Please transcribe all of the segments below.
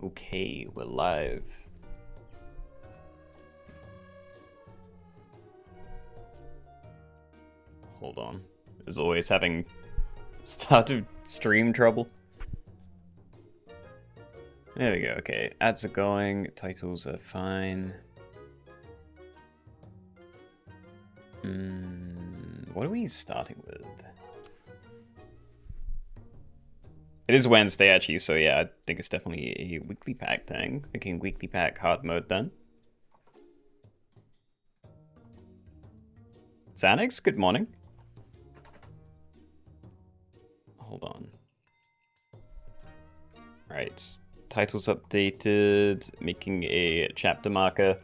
Okay, we're live. Hold on. As always, having start of stream trouble. There we go, okay. Ads are going, titles are fine. What are we starting with? It is Wednesday, actually, so yeah, I think it's definitely a weekly pack thing. Thinking weekly pack hard mode then. Xanax, good morning. Hold on. Right, titles updated, making a chapter marker.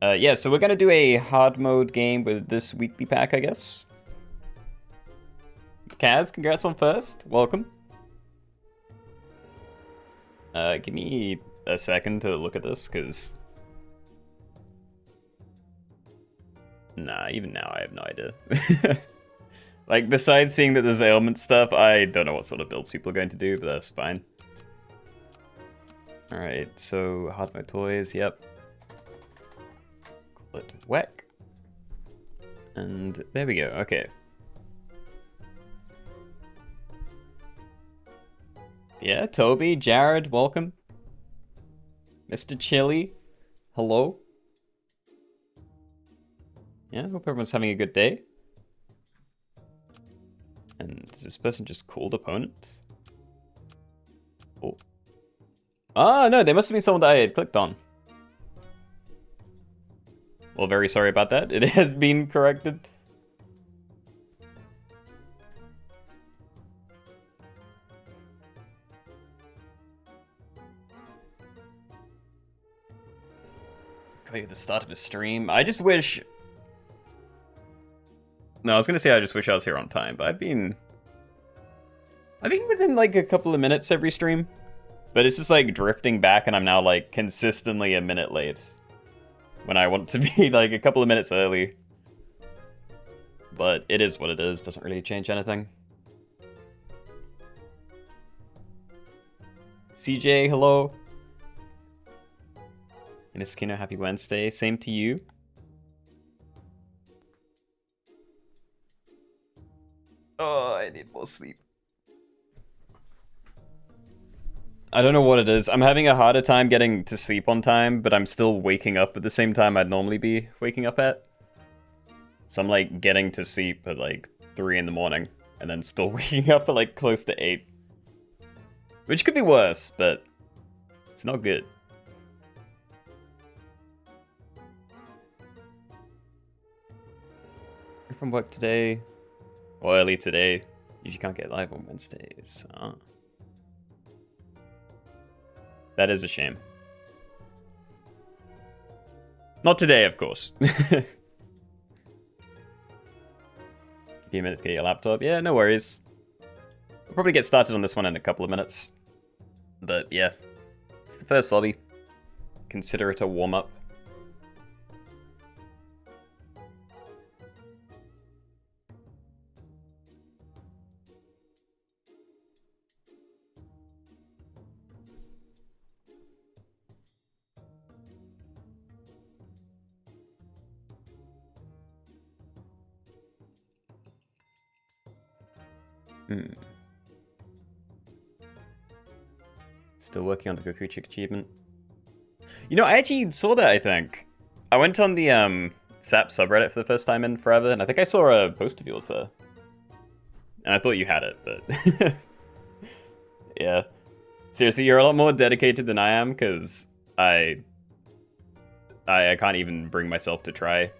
Yeah, so we're gonna do a hard mode game with this weekly pack, I guess. Kaz, congrats on first. Welcome. Give me a second to look at this, because... Nah, even now I have no idea. Like, besides seeing that there's ailment stuff, I don't know what sort of builds people are going to do, but that's fine. Alright, so hard mode toys, yep. Call it WEC. And there we go, okay. Yeah, Toby, Jared, welcome. Mr. Chili, hello. Yeah, hope everyone's having a good day. And is this person just called opponent? Oh. Ah, no, they must have been someone that I had clicked on. Well, very sorry about that. It has been corrected. At the start of a stream. I just wish... No, I was gonna say I just wish I was here on time, but I've been within like a couple of minutes every stream. But it's just like drifting back and I'm now like consistently a minute late. When I want to be like a couple of minutes early. But it is what it is, doesn't really change anything. CJ, hello. And it's Keenoe, happy Wednesday. Same to you. Oh, I need more sleep. I don't know what it is. I'm having a harder time getting to sleep on time, but I'm still waking up at the same time I'd normally be waking up at. So I'm like getting to sleep at like 3 in the morning, and then still waking up at like close to 8. Which could be worse, but it's not good. You're from work today, or early today. Usually can't get live on Wednesdays. That is a shame. Not today, of course. A few minutes to get your laptop. Yeah, no worries. We'll probably get started on this one in a couple of minutes. But yeah, it's the first lobby. Consider it a warm-up. Still working on the Goku Chick achievement. You know, I actually saw that, I think. I went on the SAP subreddit for the first time in forever, and I think I saw a post of yours there. And I thought you had it, but... yeah. Seriously, you're a lot more dedicated than I am, because I can't even bring myself to try.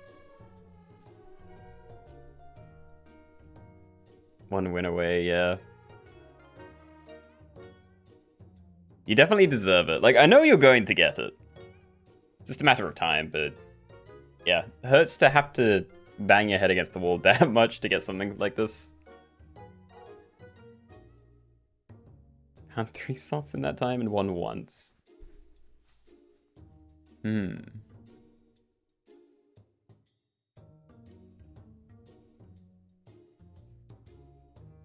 One win away, yeah. You definitely deserve it. Like, I know you're going to get it. It's just a matter of time, but... yeah, it hurts to have to bang your head against the wall that much to get something like this. Had 3 slots in that time and won once. You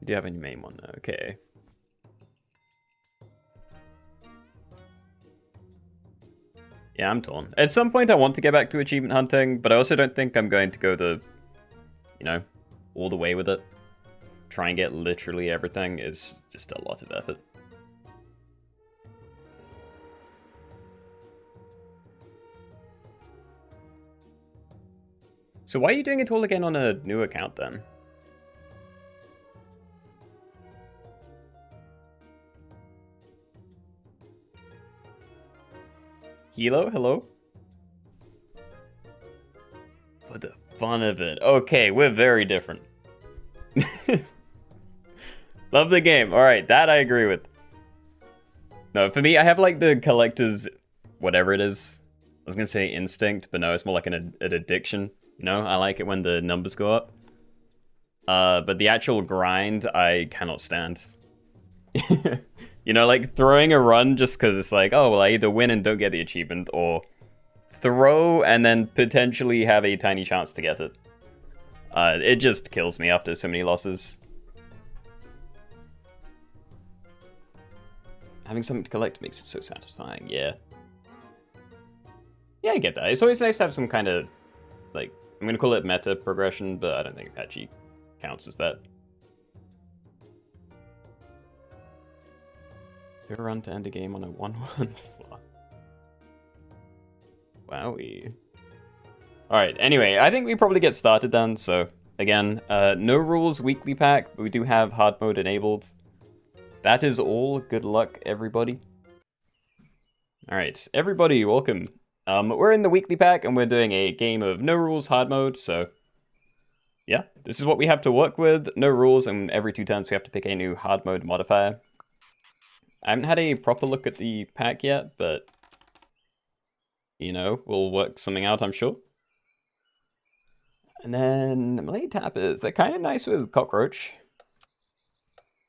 do have a main one though, okay. Yeah, I'm torn. At some point I want to get back to achievement hunting, but I also don't think I'm going to go the, you know, all the way with it. Try and get literally everything is just a lot of effort. So why are you doing it all again on a new account then? Hilo, hello? For the fun of it. Okay, we're very different. Love the game. Alright, that I agree with. No, for me, I have like the collector's whatever it is. I was gonna say instinct, but no, it's more like an addiction. You know, I like it when the numbers go up. But the actual grind, I cannot stand. You know, like throwing a run just because it's like, oh, well, I either win and don't get the achievement, or throw and then potentially have a tiny chance to get it. It just kills me after so many losses. Having something to collect makes it so satisfying, yeah. Yeah, I get that. It's always nice to have some kind of, like, I'm gonna call it meta progression, but I don't think it actually counts as that. Fair run to end a game on a 1-1 slot. Wowie. Alright, anyway, I think we probably get started then, so again, no rules weekly pack, but we do have hard mode enabled. That is all. Good luck, everybody. Alright, everybody, welcome. We're in the weekly pack, and we're doing a game of no rules hard mode, so yeah, this is what we have to work with. No rules, and every 2 turns we have to pick a new hard mode modifier. I haven't had a proper look at the pack yet, but you know, we'll work something out, I'm sure. And then melee tappers, they're kind of nice with cockroach.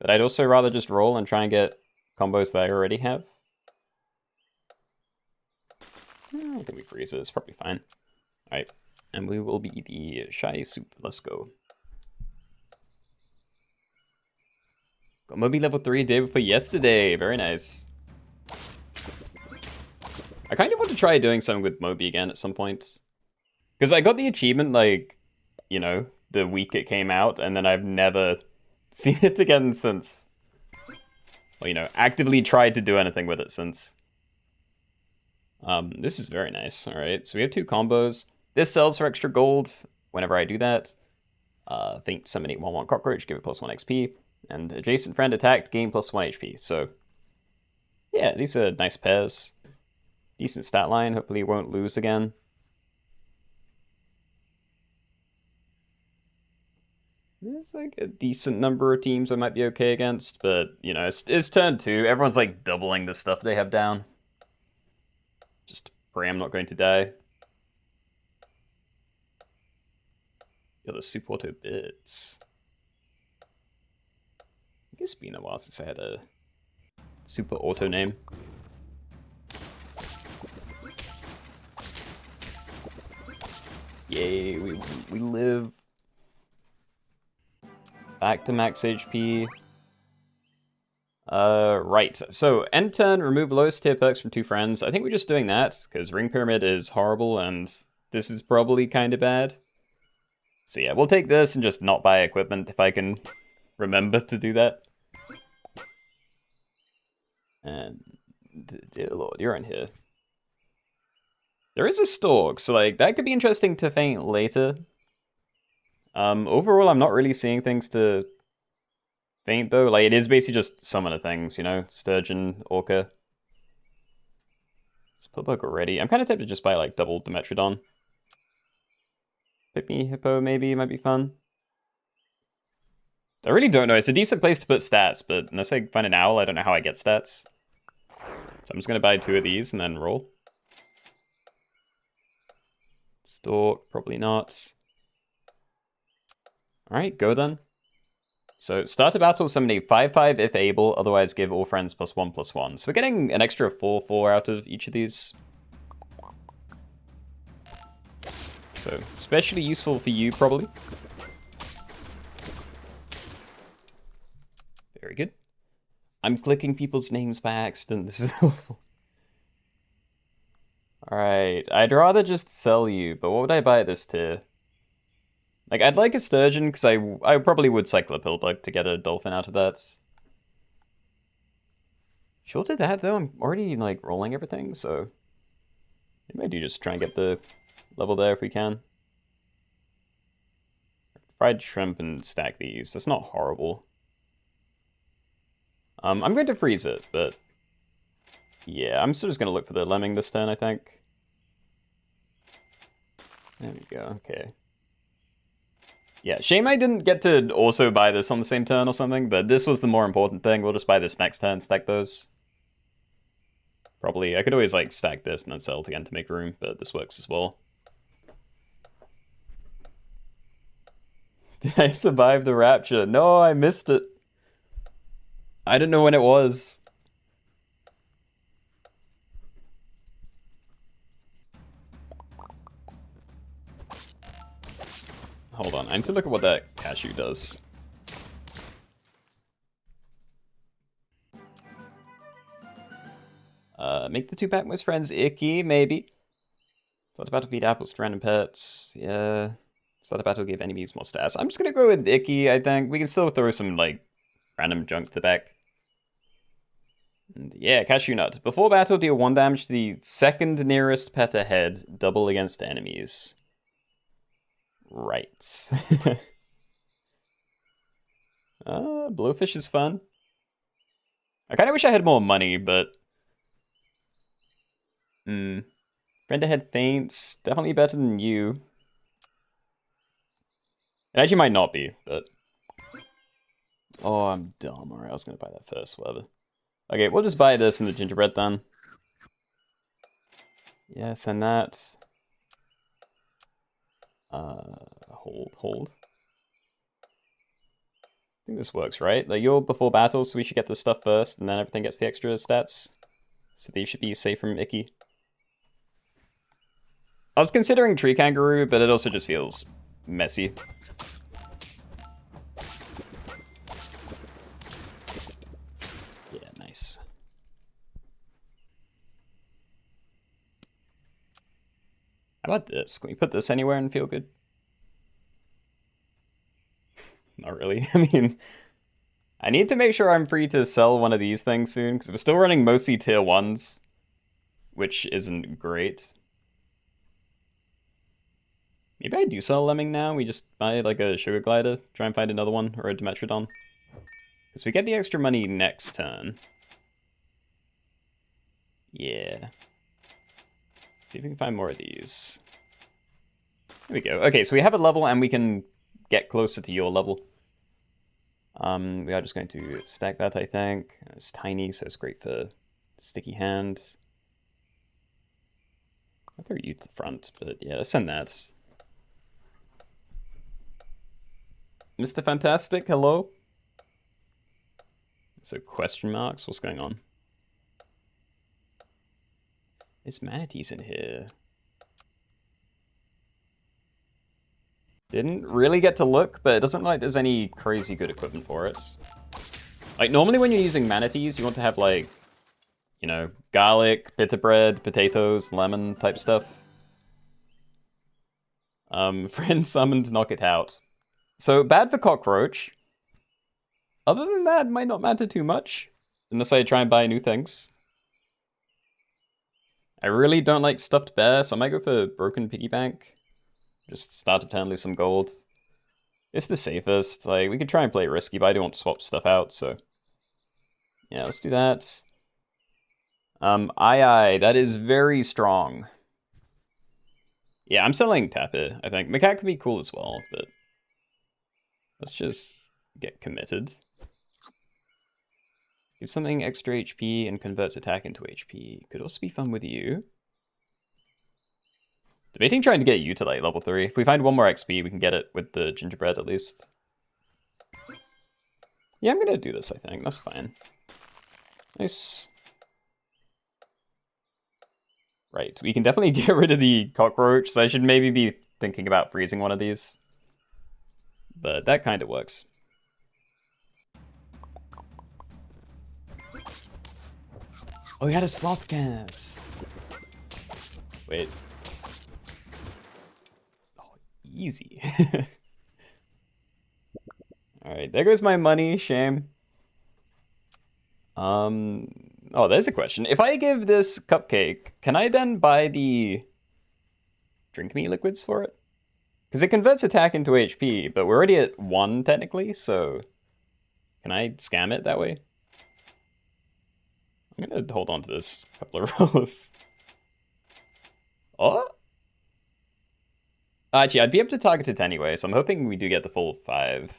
But I'd also rather just roll and try and get combos that I already have. I think we freeze it, it's probably fine. Alright, and we will be the shy soup, let's go. Got Moby level 3 day before yesterday, very nice. I kind of want to try doing something with Moby again at some point. Because I got the achievement, like, you know, the week it came out, and then I've never seen it again since. Well, you know, actively tried to do anything with it since. This is very nice. Alright, so we have 2 combos. This sells for extra gold whenever I do that. Faint summon 8/1/1 cockroach, give it +1 XP. And adjacent friend attacked, gain +1 HP. So, yeah, these are nice pairs. Decent stat line, hopefully won't lose again. There's like a decent number of teams I might be okay against, but, you know, it's turn 2. Everyone's like doubling the stuff they have down. Just pray I'm not going to die. Yeah, the super auto bits. I guess it's been a while since I had a super auto name. Yay, we live. Back to max HP. Right. So, end turn, remove lowest tier perks from 2 friends. I think we're just doing that, because Ring Pyramid is horrible, and this is probably kind of bad. So yeah, we'll take this and just not buy equipment if I can remember to do that. And, dear lord, you're in here. There is a Stork, so like, that could be interesting to feint later. Overall, I'm not really seeing things to feint, though. Like, it is basically just summoner things, you know? Sturgeon, Orca. Spellbug already. I'm kind of tempted to just buy, like, double Dimetrodon. Pygmy Hippo, maybe, might be fun. I really don't know. It's a decent place to put stats, but unless I find an owl, I don't know how I get stats. So I'm just going to buy 2 of these and then roll. Stork, probably not. Alright, go then. So start a battle, summon a 5/5 if able, otherwise give all friends +1/+1. So we're getting an extra 4/4 out of each of these. So especially useful for you, probably. Very good. I'm clicking people's names by accident, this is awful. Alright, I'd rather just sell you, but what would I buy this to? Like, I'd like a sturgeon, because I probably would cycle a pillbug to get a dolphin out of that. Sure did that, though. I'm already, like, rolling everything, so... maybe I do just try and get the level there if we can. Fried shrimp and stack these. That's not horrible. I'm going to freeze it, but... yeah, I'm still just going to look for the lemming this turn, I think. There we go, okay. Yeah, shame I didn't get to also buy this on the same turn or something, but this was the more important thing. We'll just buy this next turn, stack those. Probably, I could always like stack this and then sell it again to make room, but this works as well. Did I survive the rapture? No, I missed it. I didn't know when it was. Hold on, I need to look at what that cashew does. Make the 2-pack most friends icky, maybe. Start a battle, feed apples to random pets. Yeah. Start a battle, give enemies more stats. I'm just gonna go with icky, I think. We can still throw some, like, random junk to the back. And yeah, cashew nut. Before battle, deal 1 damage to the second nearest pet ahead, double against enemies. Right. Blowfish is fun. I kind of wish I had more money, but... friend ahead faints. Definitely better than you. It actually might not be, but... oh, I'm dumb. Alright, I was gonna buy that first, whatever. Okay, we'll just buy this and the gingerbread then. Yes, and that. Hold. I think this works, right? Like, you're before battle, so we should get this stuff first, and then everything gets the extra stats. So these should be safe from icky. I was considering tree kangaroo, but it also just feels messy. Yeah, nice. How about this? Can we put this anywhere and feel good? Not really. I mean, I need to make sure I'm free to sell one of these things soon, because we're still running mostly tier 1s, which isn't great. Maybe I do sell a lemming now. We just buy like a sugar glider, try and find another one, or a Dimetrodon. Because we get the extra money next turn. Yeah. See if we can find more of these. There we go. Okay, so we have a level and we can get closer to your level. We are just going to stack that, I think. It's tiny, so it's great for sticky hand. I'll throw you to the front, but yeah, let's send that. Mr. Fantastic, hello? So question marks, what's going on? There's manatees in here. Didn't really get to look, but it doesn't look like there's any crazy good equipment for it. Like, normally when you're using manatees, you want to have, like, you know, garlic, pita bread, potatoes, lemon type stuff. Friend summoned, knock it out. So, bad for cockroach. Other than that, might not matter too much. Unless I try and buy new things. I really don't like stuffed bear, so I might go for broken piggy bank. Just start to turn loose some gold. It's the safest. Like, we could try and play it risky, but I don't want to swap stuff out, so... yeah, let's do that. Aye, that is very strong. Yeah, I'm selling Tapir, I think. Macaque could be cool as well, but... let's just get committed. Give something extra HP and converts attack into HP. Could also be fun with you. Debating trying to get you to like level 3. If we find one more XP, we can get it with the gingerbread at least. Yeah, I'm gonna do this, I think. That's fine. Nice. Right, we can definitely get rid of the cockroach, so I should maybe be thinking about freezing one of these. But that kind of works. Oh, we had a Slopcast. Wait. Oh, easy. Alright, there goes my money, shame. Oh, there's a question. If I give this cupcake, can I then buy the drink me liquids for it? Because it converts attack into HP, but we're already at 1 technically, so can I scam it that way? I'm gonna hold on to this couple of rolls. Oh? Actually, I'd be able to target it anyway, so I'm hoping we do get the full 5.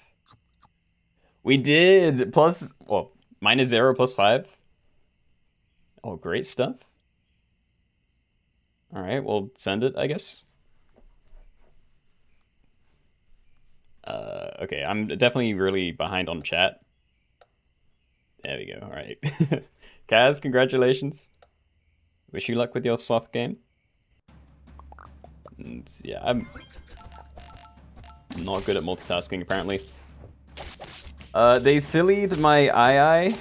We did! Plus, well, -0 plus 5. Oh, great stuff. Alright, we'll send it, I guess. Okay, I'm definitely really behind on chat. There we go, alright. Kaz, congratulations. Wish you luck with your sloth game. And yeah, I'm not good at multitasking, apparently. They sillied my ii.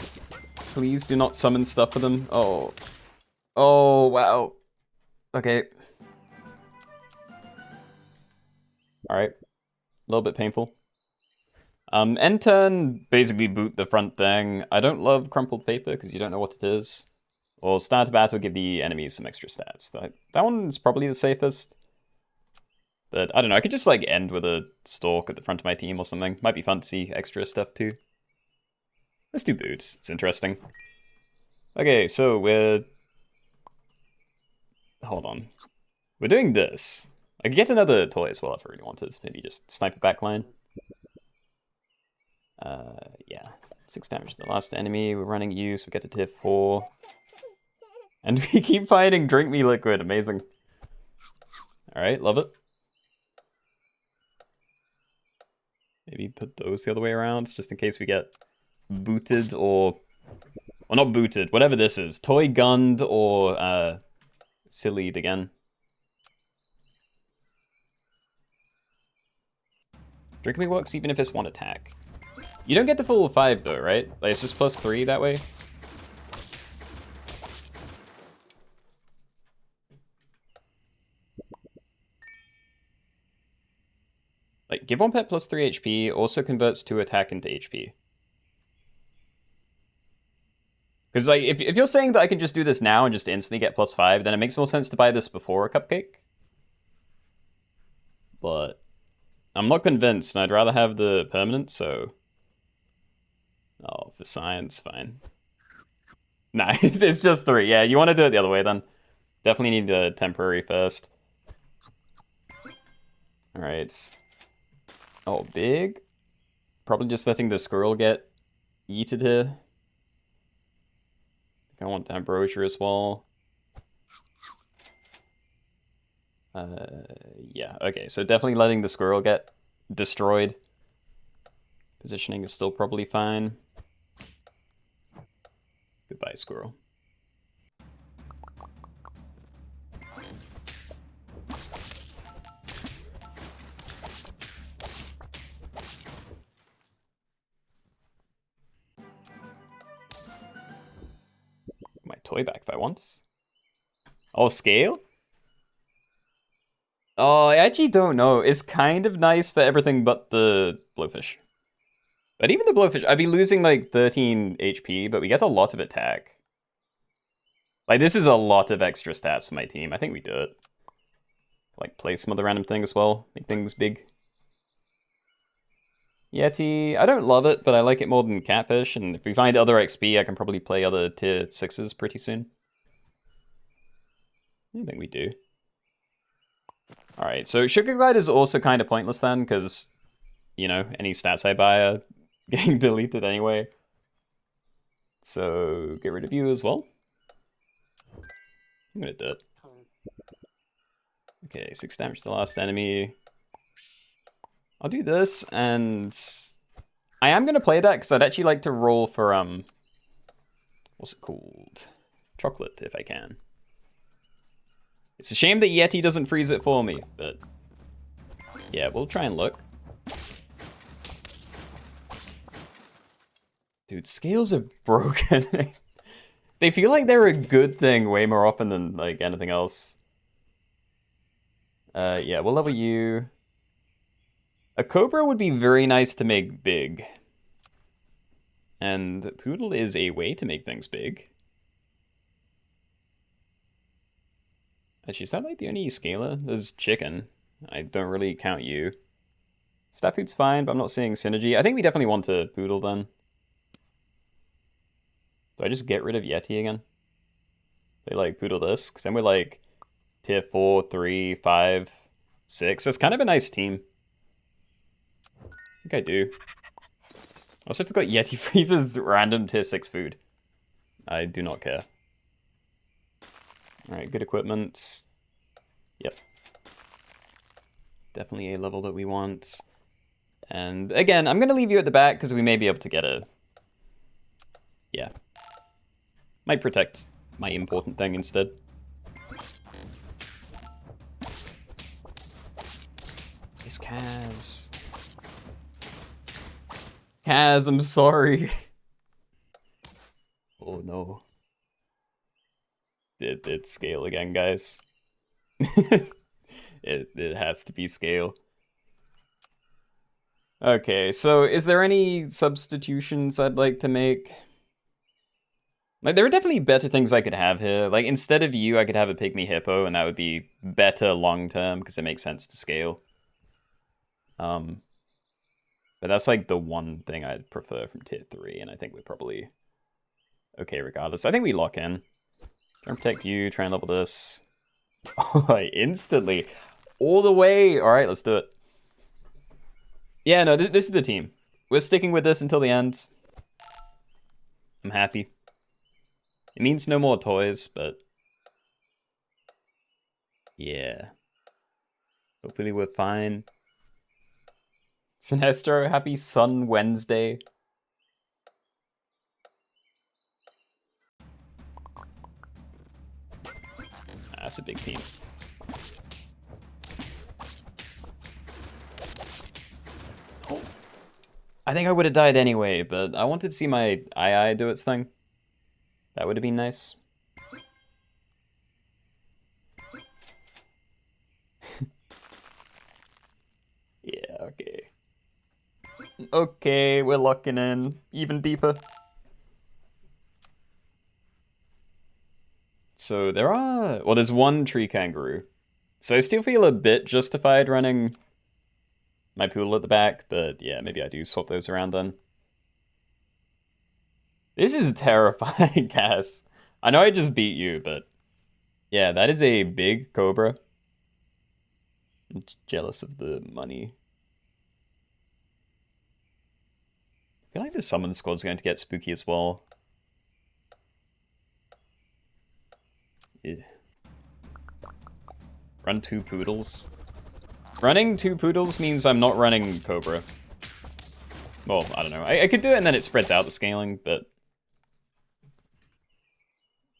Please do not summon stuff for them. Oh. Oh, wow. Okay. Alright. A little bit painful. End turn, basically boot the front thing. I don't love crumpled paper because you don't know what it is. Or start a battle, give the enemies some extra stats. That one's probably the safest. But I don't know, I could just like end with a stalk at the front of my team or something. Might be fun to see extra stuff too. Let's do boots, it's interesting. Okay, so we're... Hold on. We're doing this. I could get another toy as well if I really wanted. Maybe just sniper backline. Yeah. 6 damage to the last enemy. We're running use. We get to tier 4. And we keep fighting Drink Me Liquid. Amazing. Alright, love it. Maybe put those the other way around, just in case we get booted or... Well, not booted. Whatever this is. Toy gunned or sillied again. Drink Me works even if it's 1 attack. You don't get the full 5 though, right? Like, it's just +3 that way? Like, give 1 pet +3 HP, also converts 2 attack into HP. Because, like, if you're saying that I can just do this now and just instantly get +5, then it makes more sense to buy this before a cupcake. But I'm not convinced, and I'd rather have the permanent, so... Oh, for science, fine. Nah, it's just 3. Yeah, you want to do it the other way, then. Definitely need a temporary first. Alright. Oh, big. Probably just letting the squirrel get yeeted here. I want Ambrosia as well. Yeah, okay, so definitely letting the squirrel get destroyed. Positioning is still probably fine. Goodbye, squirrel. My toy back if I want. Oh, scale? Oh, I actually don't know. It's kind of nice for everything but the blowfish. But even the blowfish, I'd be losing like 13 HP, but we get a lot of attack. Like, this is a lot of extra stats for my team. I think we do it. Like, play some other random thing as well. Make things big. Yeti, I don't love it, but I like it more than Catfish. And if we find other XP, I can probably play other tier 6s pretty soon. I think we do. Alright, so Sugar Glide is also kind of pointless then, because, you know, any stats I buy are getting deleted anyway. So, get rid of you as well. I'm gonna do it. Okay, 6 damage to the last enemy. I'll do this, and I am gonna play that because I'd actually like to roll for what's it called? Chocolate, if I can. It's a shame that Yeti doesn't freeze it for me, but yeah, we'll try and look. Dude, scales are broken. They feel like they're a good thing way more often than like anything else. Yeah, we'll level you. A Cobra would be very nice to make big. And Poodle is a way to make things big. Actually, is that like the only scaler? There's Chicken. I don't really count you. Staff Food's fine, but I'm not seeing synergy. I think we definitely want a Poodle then. Do I just get rid of Yeti again? They like Poodle this, because then we're like tier 4, 3, 5, 6. That's kind of a nice team. I think I do. I also forgot Yeti freezes random tier 6 food. I do not care. Alright, good equipment. Yep. Definitely a level that we want. And again, I'm going to leave you at the back because we may be able to get a... Yeah. Might protect my important thing instead. It's Kaz. Kaz, I'm sorry. Oh no. It scale again, guys. it has to be scale. Okay, so is there any substitutions I'd like to make? Like, there are definitely better things I could have here. Like, instead of you, I could have a Pygmy Hippo, and that would be better long-term, because it makes sense to scale. But that's, like, the one thing I'd prefer from tier 3, and I think we're probably okay regardless. I think we lock in. Try and protect you, try and level this. Oh, instantly. All the way! Alright, let's do it. Yeah, no, this is the team. We're sticking with this until the end. I'm happy. It means no more toys, but... yeah. Hopefully we're fine. Sinestro, happy Sun Wednesday. That's a big team. I think I would have died anyway, but I wanted to see my II do its thing. That would have been nice. Yeah, okay. Okay, we're locking in even deeper. So there are... well, there's one tree kangaroo. So I still feel a bit justified running my poodle at the back, but yeah, maybe I do swap those around then. This is terrifying, Cass. I know I just beat you, but yeah, that is a big cobra. I'm jealous of the money. I feel like the summon squad's going to get spooky as well. Yeah. Run 2 poodles. Running 2 poodles means I'm not running Cobra. Well, I don't know. I could do it and then it spreads out the scaling, but...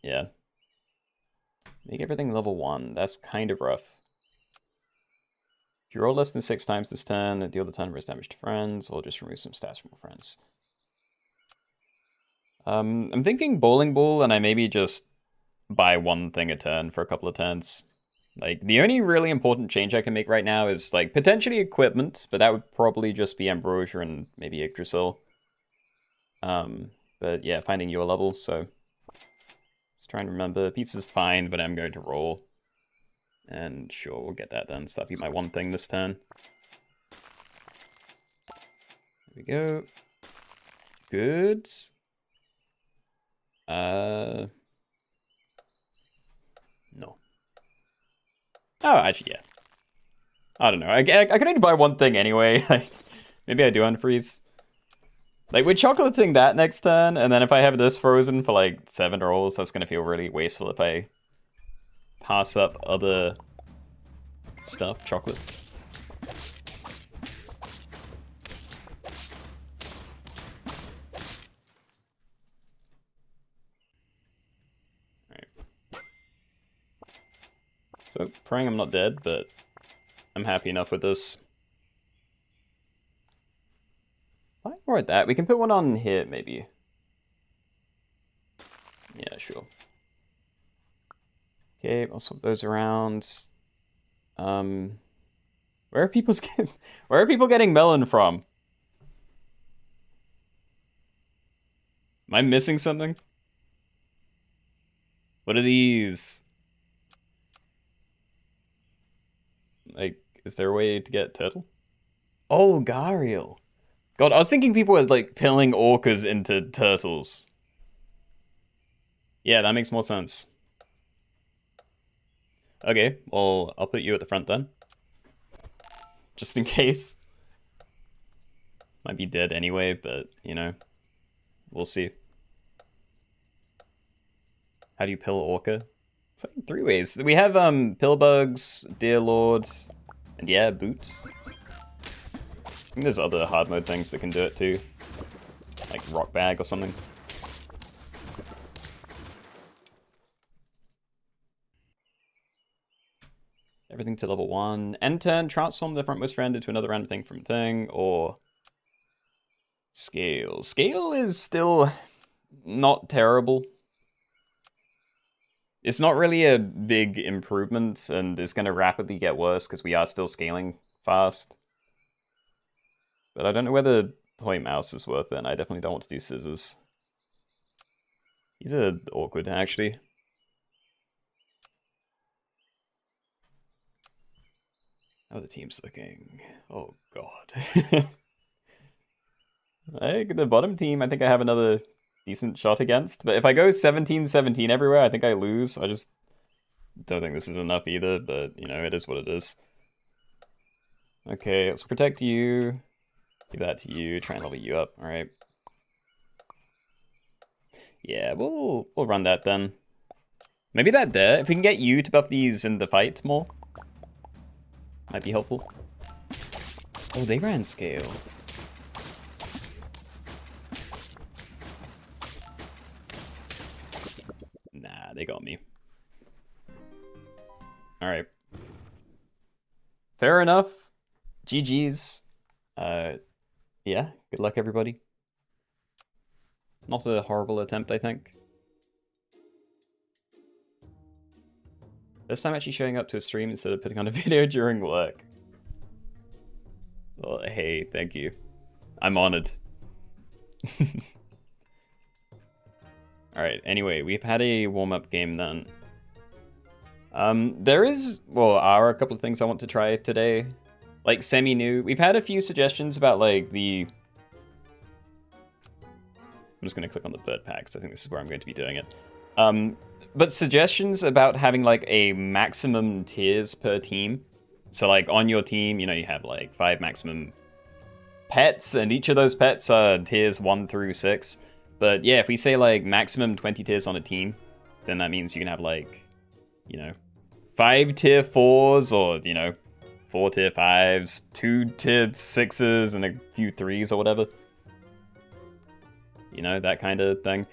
yeah. Make everything level 1. That's kind of rough. If you roll less than 6 times this turn, then deal the turn risk damage to friends, or just remove some stats from your friends. I'm thinking Bowling Ball, and I maybe just buy one thing a turn for a couple of turns. Like, the only really important change I can make right now is, like, potentially equipment, but that would probably just be Ambrosia and maybe Yggdrasil. But yeah, finding your level, so... just trying to remember. Pizza's fine, but I'm going to roll. And sure, we'll get that done. So that'll be my one thing this turn. There we go. Good. No. Oh, actually, yeah. I don't know. I could only buy one thing anyway. Like, maybe I do unfreeze. Like, we're chocolating that next turn, and then if I have this frozen for like 7 rolls, that's gonna feel really wasteful if I pass up other stuff, chocolates. Alright. So, praying I'm not dead, but I'm happy enough with this. I think we're at that. We can put one on here, maybe. Yeah, sure. Okay, I'll swap those around. Where are where are people getting melon from? Am I missing something? What are these? Like, is there a way to get turtle? Oh, Gariel. God, I was thinking people were like pilling orcas into turtles. Yeah, that makes more sense. Okay, well, I'll put you at the front then. Just in case. Might be dead anyway, but, you know, we'll see. How do you pill orca? It's like 3 ways. We have pill bugs, deer lord, and yeah, boots. I think there's other hard mode things that can do it too. Like rock bag or something. Everything to level 1. End turn, transform the frontmost friend into another random thing from thing, or scale. Scale is still not terrible. It's not really a big improvement, and it's going to rapidly get worse because we are still scaling fast. But I don't know whether toy mouse is worth it, and I definitely don't want to do scissors. These are awkward, actually. How the team's looking. Oh, God. I think the bottom team, I think I have another decent shot against. But if I go 17-17 everywhere, I think I lose. I just don't think this is enough either, but, you know, it is what it is. Okay, let's protect you. Give that to you. Try and level you up. All right. Yeah, we'll run that then. Maybe that there. If we can get you to buff these in the fight more, might be helpful. Oh, they ran scale. Nah, they got me. All right. Fair enough. GG's. Yeah, good luck, everybody. Not a horrible attempt, I think. This time actually showing up to a stream instead of putting on a video during work. Well, hey, thank you. I'm honored. Alright, anyway, we've had a warm-up game then. There are a couple of things I want to try today. Like, semi-new. We've had a few suggestions about, like, the... I'm just going to click on the third pack, because I think this is where I'm going to be doing it. But suggestions about having, like, a maximum tiers per team. So, like, on your team, you know, you have, like, 5 maximum pets, and each of those pets are tiers 1 through 6. But, yeah, if we say, like, maximum 20 tiers on a team, then that means you can have, like, you know, 5 tier 4s, or, you know, 4 tier 5s, 2 tier 6s, and a few 3s or whatever. You know, that kind of thing.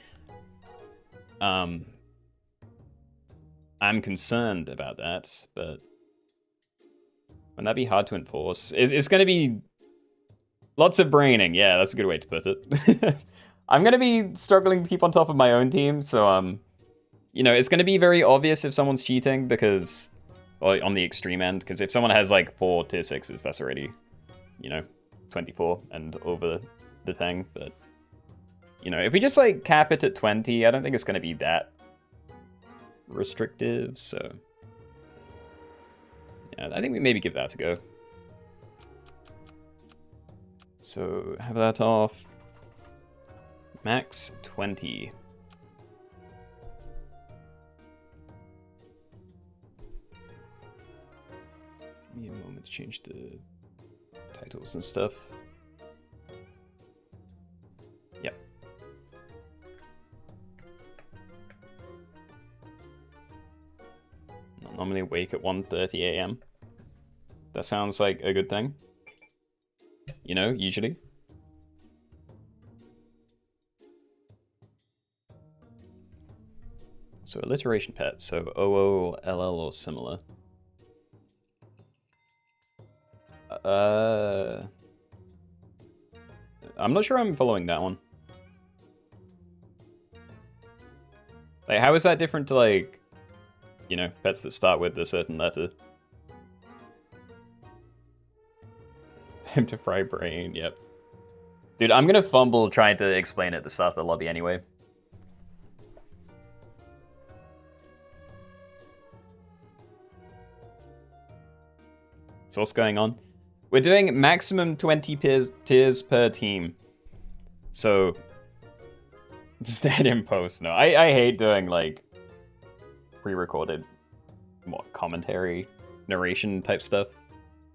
I'm concerned about that, but wouldn't that be hard to enforce? It's going to be lots of braining. Yeah, that's a good way to put it. I'm going to be struggling to keep on top of my own team, so, you know, it's going to be very obvious if someone's cheating, because, or on the extreme end, because if someone has, like, 4 tier 6s, that's already, you know, 24 and over the thing, but, you know, if we just, like, cap it at 20, I don't think it's going to be that restrictive, so yeah, I think we maybe give that a go. So have that off. Max 20. Give me a moment to change the titles and stuff. Yep. I normally wake at 1:30 a.m. That sounds like a good thing. You know, usually. So alliteration pet, so OO, LL, or similar. I'm not sure I'm following that one. Like, how is that different to, like, you know, pets that start with a certain letter? Time to fry brain, yep. Dude, I'm gonna fumble trying to explain it at the start of the lobby anyway. So what's going on? We're doing maximum 20 tiers per team. So, just add in post. No, I hate doing, like, pre-recorded, commentary, narration type stuff.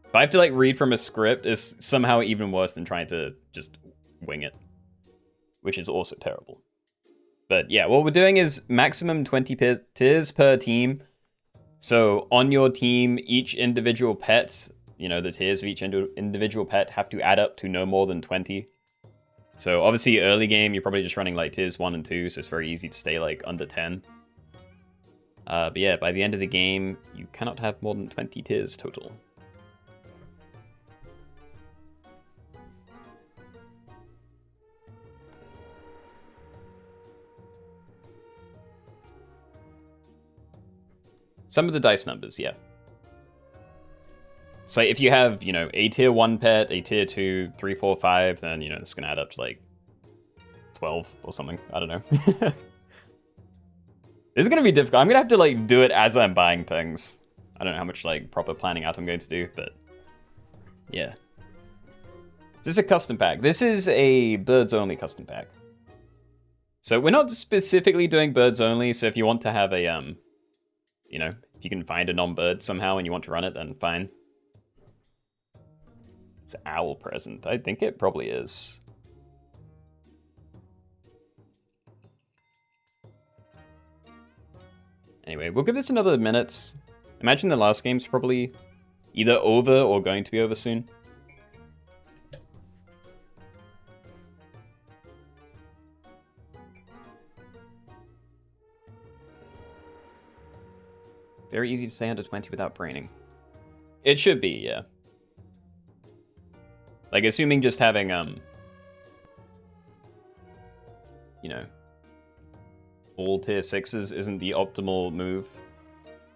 If I have to, like, read from a script, it's somehow even worse than trying to just wing it. Which is also terrible. But yeah, what we're doing is maximum 20 tiers per team. So on your team, each individual pet, you know, the tiers of each individual pet have to add up to no more than 20. So obviously early game, you're probably just running like tiers 1 and 2, so it's very easy to stay like under 10. But yeah, by the end of the game, you cannot have more than 20 tiers total. Some of the dice numbers, yeah. So if you have, you know, a tier 1 pet, a tier 2, 3, 4, 5, then, you know, it's going to add up to like 12 or something. I don't know. This is going to be difficult. I'm going to have to like do it as I'm buying things. I don't know how much like proper planning out I'm going to do, but yeah. Is this a custom pack? This is a birds only custom pack. So we're not specifically doing birds only. So if you want to have a, you know, if you can find a non-bird somehow and you want to run it, then fine. It's owl present. I think it probably is. Anyway, we'll give this another minute. Imagine the last game's probably either over or going to be over soon. Very easy to stay under 20 without braining. It should be, yeah. Like, assuming just having, you know, all tier 6s isn't the optimal move,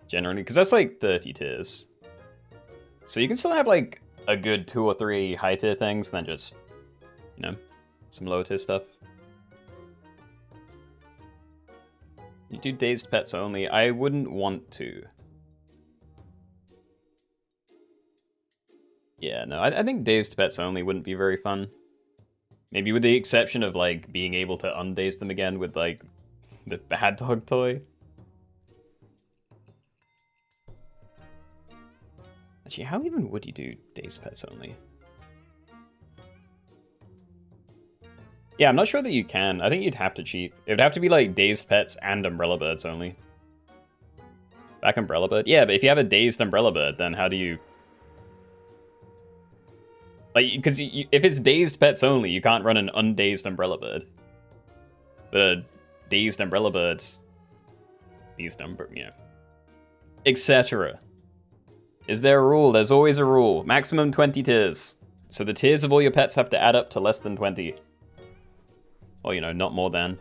generally, because that's like 30 tiers. So you can still have, like, a good 2 or 3 high tier things, then just, you know, some lower tier stuff. You do dazed pets only. I wouldn't want to. Yeah, no, I think dazed pets only wouldn't be very fun. Maybe with the exception of, like, being able to undaze them again with, like, the bad dog toy. Actually, how even would you do dazed pets only? Yeah, I'm not sure that you can. I think you'd have to cheat. It would have to be, like, dazed pets and umbrella birds only. Back umbrella bird? Yeah, but if you have a dazed umbrella bird, then how do you... Like, because if it's dazed pets only, you can't run an undazed umbrella bird. But a dazed umbrella birds, these number, you know, etc. Is there a rule? There's always a rule. Maximum 20 tiers. So the tiers of all your pets have to add up to less than 20. Or, you know, not more than.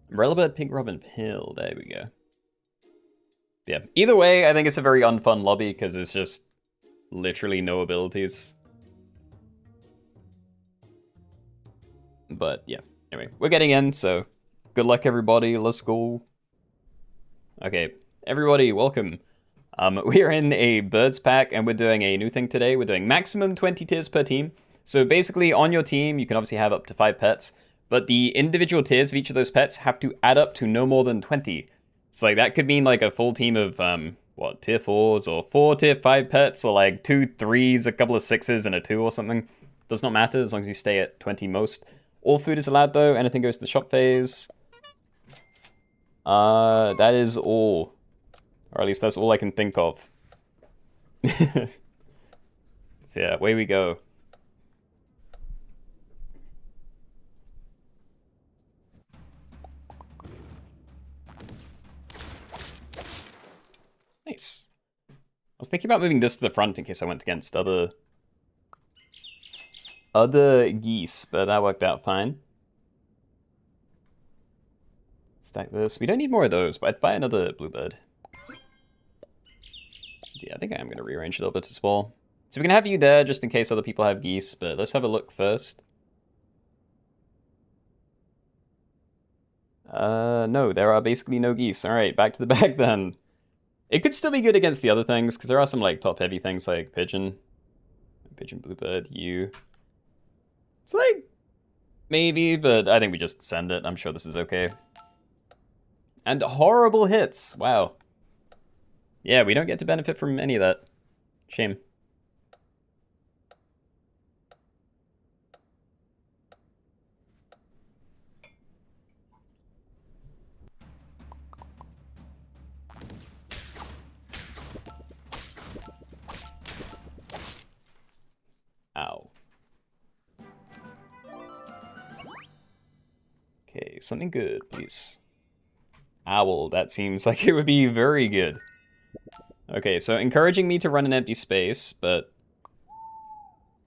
Umbrella bird, pink robin, pill. There we go. Yeah. Either way, I think it's a very unfun lobby because it's just literally no abilities. But yeah. Anyway, we're getting in, so good luck everybody. Let's go. Okay, everybody, welcome. We're in a birds pack and we're doing a new thing today. We're doing maximum 20 tiers per team. So basically on your team, you can obviously have up to 5 pets. But the individual tiers of each of those pets have to add up to no more than 20. So like that could mean like a full team of, what, tier 4s or 4 tier 5 pets or like 2 3s, a couple of 6s and a 2 or something. Does not matter as long as you stay at 20 most. All food is allowed though, anything goes to the shop phase. That is all. Or at least that's all I can think of. So yeah, away we go. Nice. I was thinking about moving this to the front in case I went against other geese, but that worked out fine. Stack this. We don't need more of those, but I'd buy another bluebird. Yeah, I think I am going to rearrange a little bit as well. So we can have you there just in case other people have geese, but let's have a look first. No, there are basically no geese. Alright, back to the bag then. It could still be good against the other things, because there are some like top-heavy things like pigeon. Pigeon, bluebird, you. It's like, maybe, but I think we just send it. I'm sure this is okay. And horrible hits. Wow. Yeah, we don't get to benefit from any of that. Shame. Ow. Okay, something good, please. Owl, that seems like it would be very good. Okay, so encouraging me to run an empty space, but...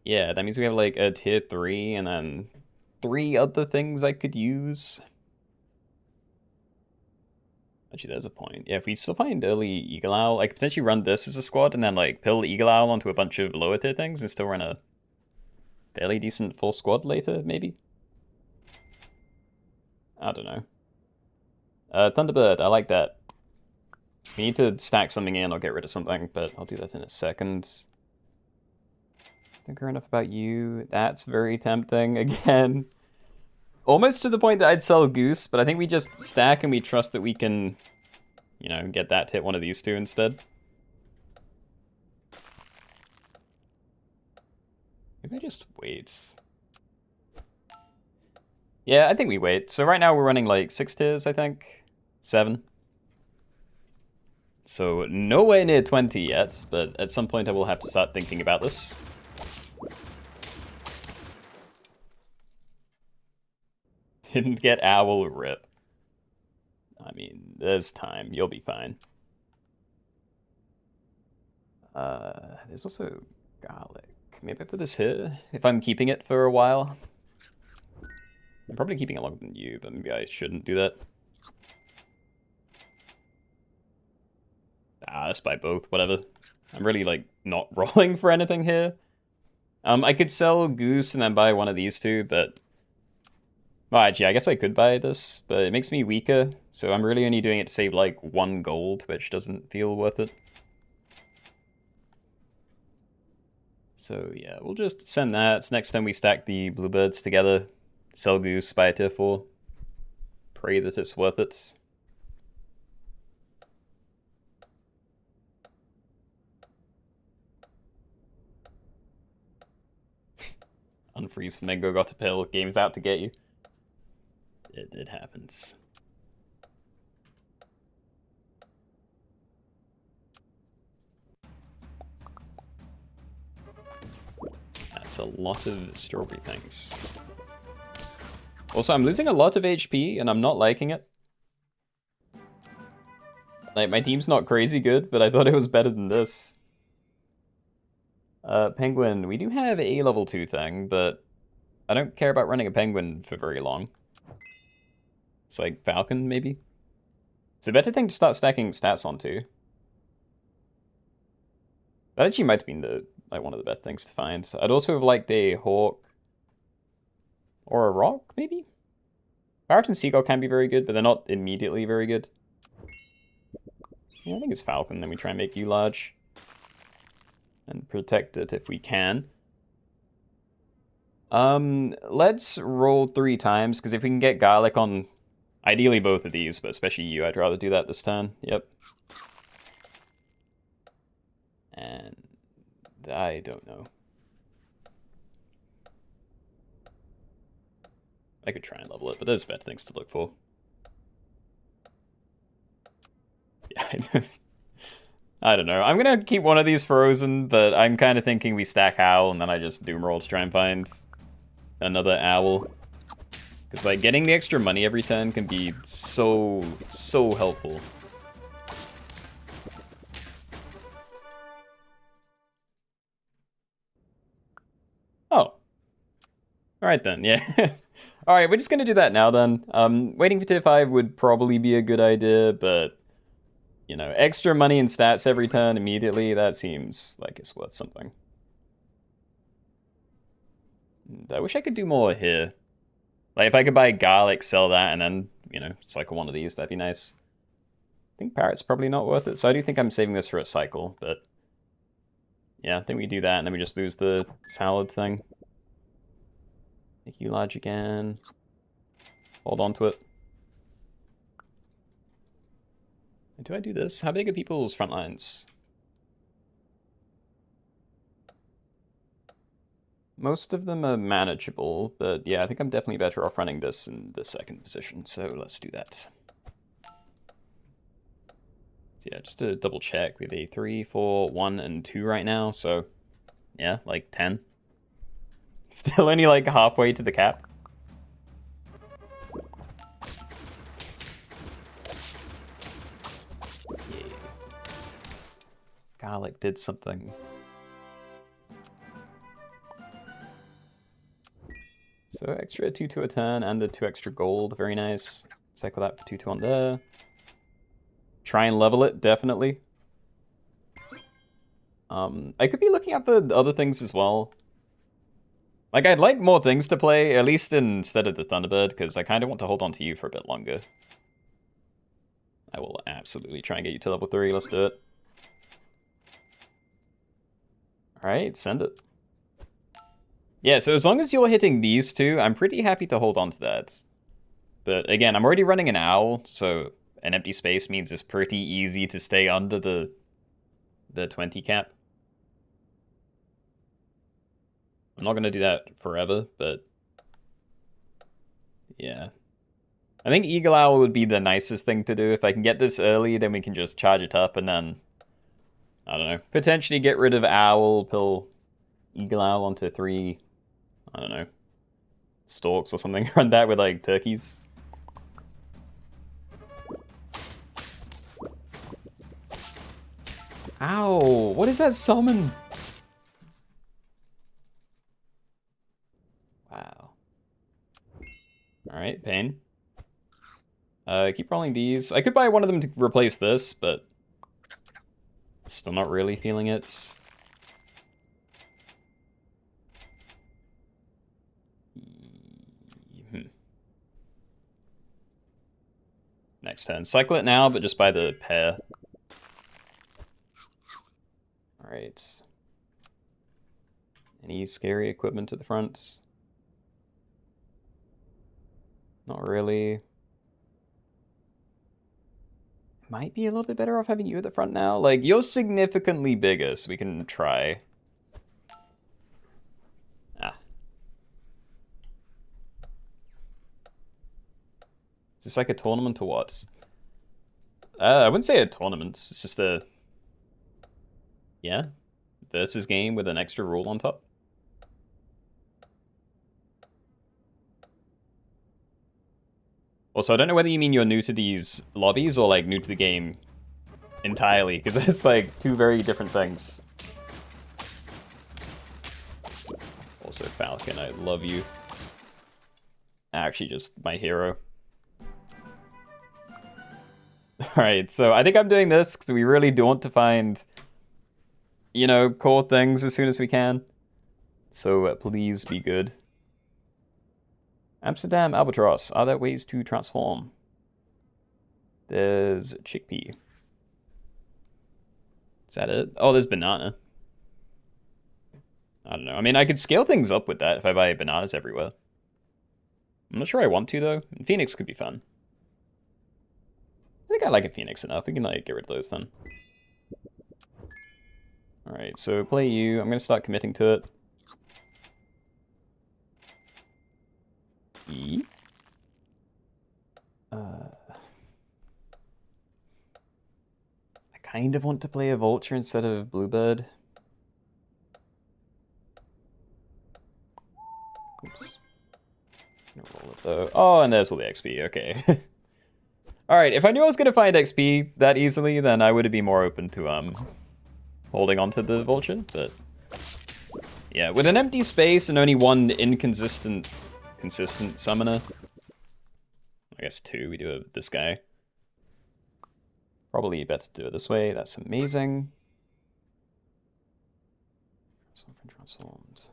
yeah, that means we have like a tier 3 and then 3 other things I could use. Actually, there's a point. Yeah, if we still find early Eagle Owl, I could potentially run this as a squad and then like pill Eagle Owl onto a bunch of lower tier things and still run a fairly decent full squad later, maybe? I don't know. Thunderbird, I like that. We need to stack something in or get rid of something, but I'll do that in a second. Don't care enough about you. That's very tempting again. Almost to the point that I'd sell Goose, but I think we just stack and we trust that we can, you know, get that to hit one of these two instead. Maybe I just wait. Yeah, I think we wait. So right now we're running like 6 tiers, I think. 7. So nowhere near 20 yet, but at some point I will have to start thinking about this. Didn't get Owl, rip. I mean, there's time. You'll be fine. There's also garlic. Maybe I put this here if I'm keeping it for a while. I'm probably keeping it longer than you, but maybe I shouldn't do that. Let's buy both, whatever. I'm really, like, not rolling for anything here. I could sell Goose and then buy one of these two, but... well, actually, I guess I could buy this, but it makes me weaker, so I'm really only doing it to save, like, 1 gold, which doesn't feel worth it. So, yeah, we'll just send that. Next time we stack the bluebirds together, sell Goose, buy a tier 4. Pray that it's worth it. Unfreeze Flamingo got a pill. Game's out to get you. It happens. That's a lot of strawberry things. Also, I'm losing a lot of HP, and I'm not liking it. Like, my team's not crazy good, but I thought it was better than this. Penguin, we do have a level 2 thing, but I don't care about running a penguin for very long. It's like Falcon, maybe? It's a better thing to start stacking stats onto. That actually might have been the one of the best things to find. I'd also have liked a hawk. Or a rock, maybe? Parrot and seagull can be very good, but they're not immediately very good. Yeah, I think it's Falcon, then we try and make you large. And protect it if we can. Let's roll 3 times, because if we can get garlic on ideally both of these, but especially you, I'd rather do that this turn. Yep. And I don't know. I could try and level it, but there's better things to look for. Yeah, I don't know. I'm gonna keep one of these frozen, but I'm kind of thinking we stack Owl, and then I just doom roll to try and find another Owl. Because, like, getting the extra money every turn can be so helpful. Oh. Alright then, yeah. All right, we're just gonna do that now then. Waiting for tier 5 would probably be a good idea, but you know, extra money and stats every turn immediately, that seems like it's worth something. And I wish I could do more here. Like if I could buy garlic, sell that, and then, you know, cycle one of these, that'd be nice. I think parrot's probably not worth it, so I do think I'm saving this for a cycle, but yeah, I think we do that, and then we just lose the salad thing. Make you large again. Hold on to it. And do I do this? How big are people's front lines? Most of them are manageable, but yeah, I think I'm definitely better off running this in the second position, so let's do that. So yeah, just to double check, we have a 3, 4, 1, and 2 right now, so yeah, like 10. Still only like halfway to the cap. Yeah. Garlic did something. So extra 2 a turn and the 2 extra gold, very nice. Cycle that for 2 on there. Try and level it, definitely. I could be looking at the other things as well. Like, I'd like more things to play, at least instead of the Thunderbird, because I kind of want to hold on to you for a bit longer. I will absolutely try and get you to level 3, let's do it. Alright, send it. Yeah, so as long as you're hitting these two, I'm pretty happy to hold on to that. But again, I'm already running an owl, so an empty space means it's pretty easy to stay under the 20 cap. I'm not going to do that forever, but yeah. I think Eagle Owl would be the nicest thing to do. If I can get this early, then we can just charge it up and then, I don't know, potentially get rid of Owl, pull Eagle Owl onto 3, I don't know, storks or something. Run that with like turkeys. Ow, what is that summon? Wow. Alright, pain. Keep rolling these. I could buy one of them to replace this, but still not really feeling it. Next turn. Cycle it now, but just buy the pair. Alright. Any scary equipment at the front? Not really. Might be a little bit better off having you at the front now. Like, you're significantly bigger, so we can try. Ah. Is this like a tournament or what? I wouldn't say a tournament. It's just a... yeah? Versus game with an extra rule on top. Also, I don't know whether you mean you're new to these lobbies or like new to the game entirely, because it's like two very different things. Also, Falcon, I love you. Actually, just my hero. Alright, so I think I'm doing this because we really do want to find, you know, core things as soon as we can. So please be good. Amsterdam Albatross. Are there ways to transform? There's chickpea. Is that it? Oh, there's banana. I don't know. I mean, I could scale things up with that if I buy bananas everywhere. I'm not sure I want to, though. And Phoenix could be fun. I think I like a Phoenix enough. We can, like, get rid of those then. Alright, so play you. I'm going to start committing to it. E. I kind of want to play a Vulture instead of Bluebird. Oops. Roll it though. Oh, and there's all the XP. Okay. Alright, if I knew I was going to find XP that easily, then I would be more open to holding onto the Vulture, but yeah, with an empty space and only one inconsistent consistent summoner. I guess 2, we do this guy. Probably better to do it this way, that's amazing. Transformed.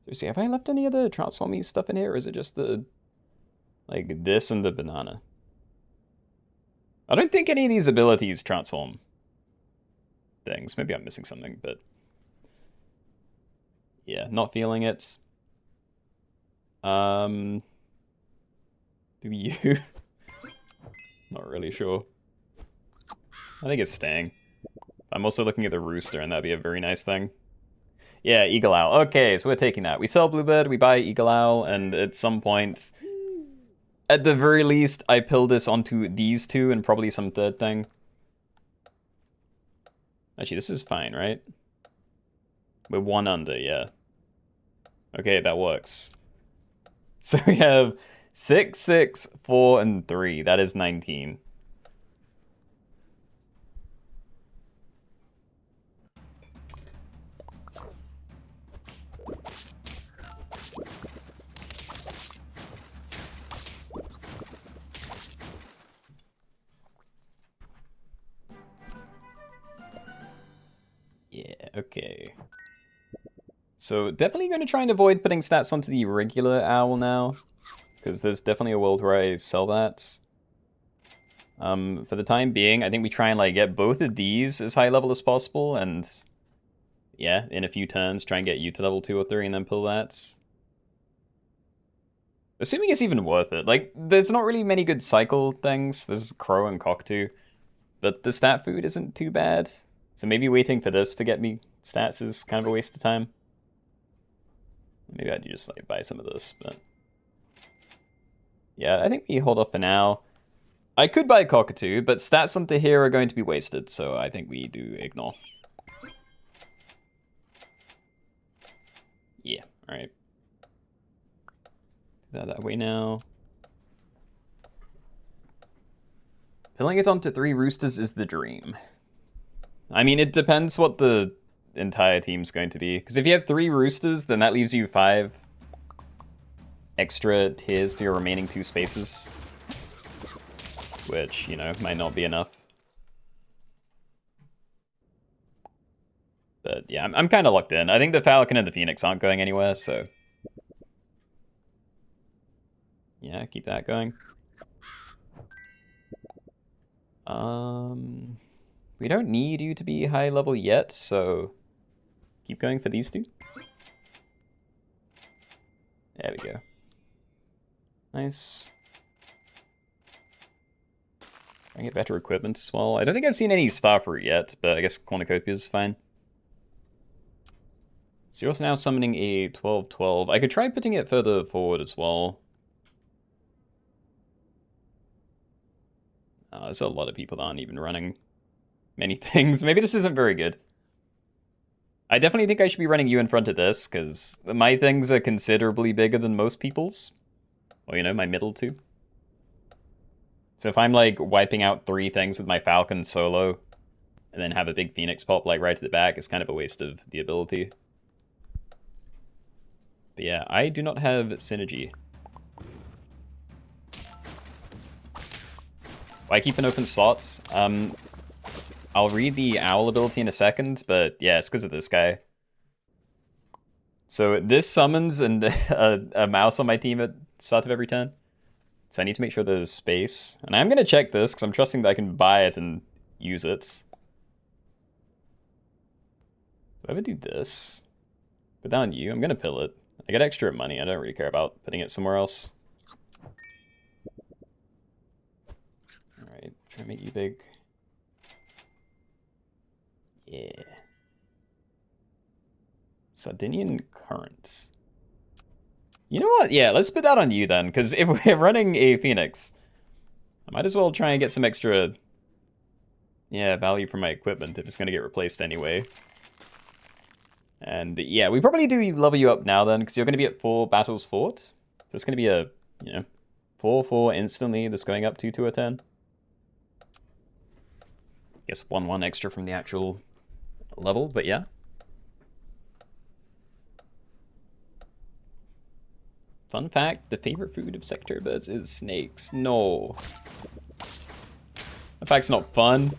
Seriously, have I left any of the transformy stuff in here, or is it just the, like, this and the banana? I don't think any of these abilities transform things. Maybe I'm missing something, but yeah, not feeling it. Do you? Not really sure. I think it's staying. I'm also looking at the rooster, and that'd be a very nice thing. Yeah, Eagle Owl. Okay, so we're taking that. We sell Bluebird, we buy Eagle Owl, and at some point, at the very least, I pill this onto these two and probably some third thing. Actually, this is fine, right? We're 1 under, yeah. Okay, that works. So we have 6, 6, 4, and 3. That is 19. Yeah, okay. So definitely going to try and avoid putting stats onto the regular owl now, because there's definitely a world where I sell that. For the time being, I think we try and like get both of these as high level as possible, and yeah, in a few turns, try and get you to level 2 or 3 and then pull that. Assuming it's even worth it. Like, there's not really many good cycle things. There's Crow and Cockatoo, but the stat food isn't too bad. So maybe waiting for this to get me stats is kind of a waste of time. Maybe I'd just like buy some of this, but yeah, I think we hold off for now. I could buy Cockatoo, but stats onto here are going to be wasted, so I think we do ignore. Yeah, alright. Do that way now. Pilling it onto 3 roosters is the dream. I mean, it depends what the entire team's going to be. Because if you have 3 roosters, then that leaves you 5 extra tiers for your remaining 2 spaces. Which, you know, might not be enough. But yeah, I'm kind of locked in. I think the Falcon and the Phoenix aren't going anywhere, so yeah, keep that going. We don't need you to be high level yet, so keep going for these 2. There we go. Nice. I get better equipment as well. I don't think I've seen any Starfruit yet, but I guess Cornucopia is fine. So you're also now summoning a 12-12. I could try putting it further forward as well. There's a lot of people that aren't even running many things. Maybe this isn't very good. I definitely think I should be running you in front of this, because my things are considerably bigger than most people's. Or, you know, my middle 2. So if I'm, like, wiping out 3 things with my Falcon solo, and then have a big Phoenix pop, like, right to the back, it's kind of a waste of the ability. But yeah, I do not have synergy. Why keep an open slot? I'll read the owl ability in a second, but yeah, it's because of this guy. So this summons and a mouse on my team at the start of every turn. So I need to make sure there's space. And I'm going to check this, because I'm trusting that I can buy it and use it. Do I ever do this? Put down you. I'm going to pill it. I get extra money. I don't really care about putting it somewhere else. Alright, try to make you big. Yeah. Sardinian Currents. You know what? Yeah, let's put that on you then, because if we're running a Phoenix, I might as well try and get some extra, yeah, value from my equipment if it's going to get replaced anyway. And yeah, we probably do level you up now then, because you're going to be at 4 battles fought. So it's going to be a, you know, 4-4 instantly that's going up to a 10. Guess 1-1 extra from the actual level, but yeah. Fun fact, the favorite food of secretary birds is snakes. No. That fact's not fun.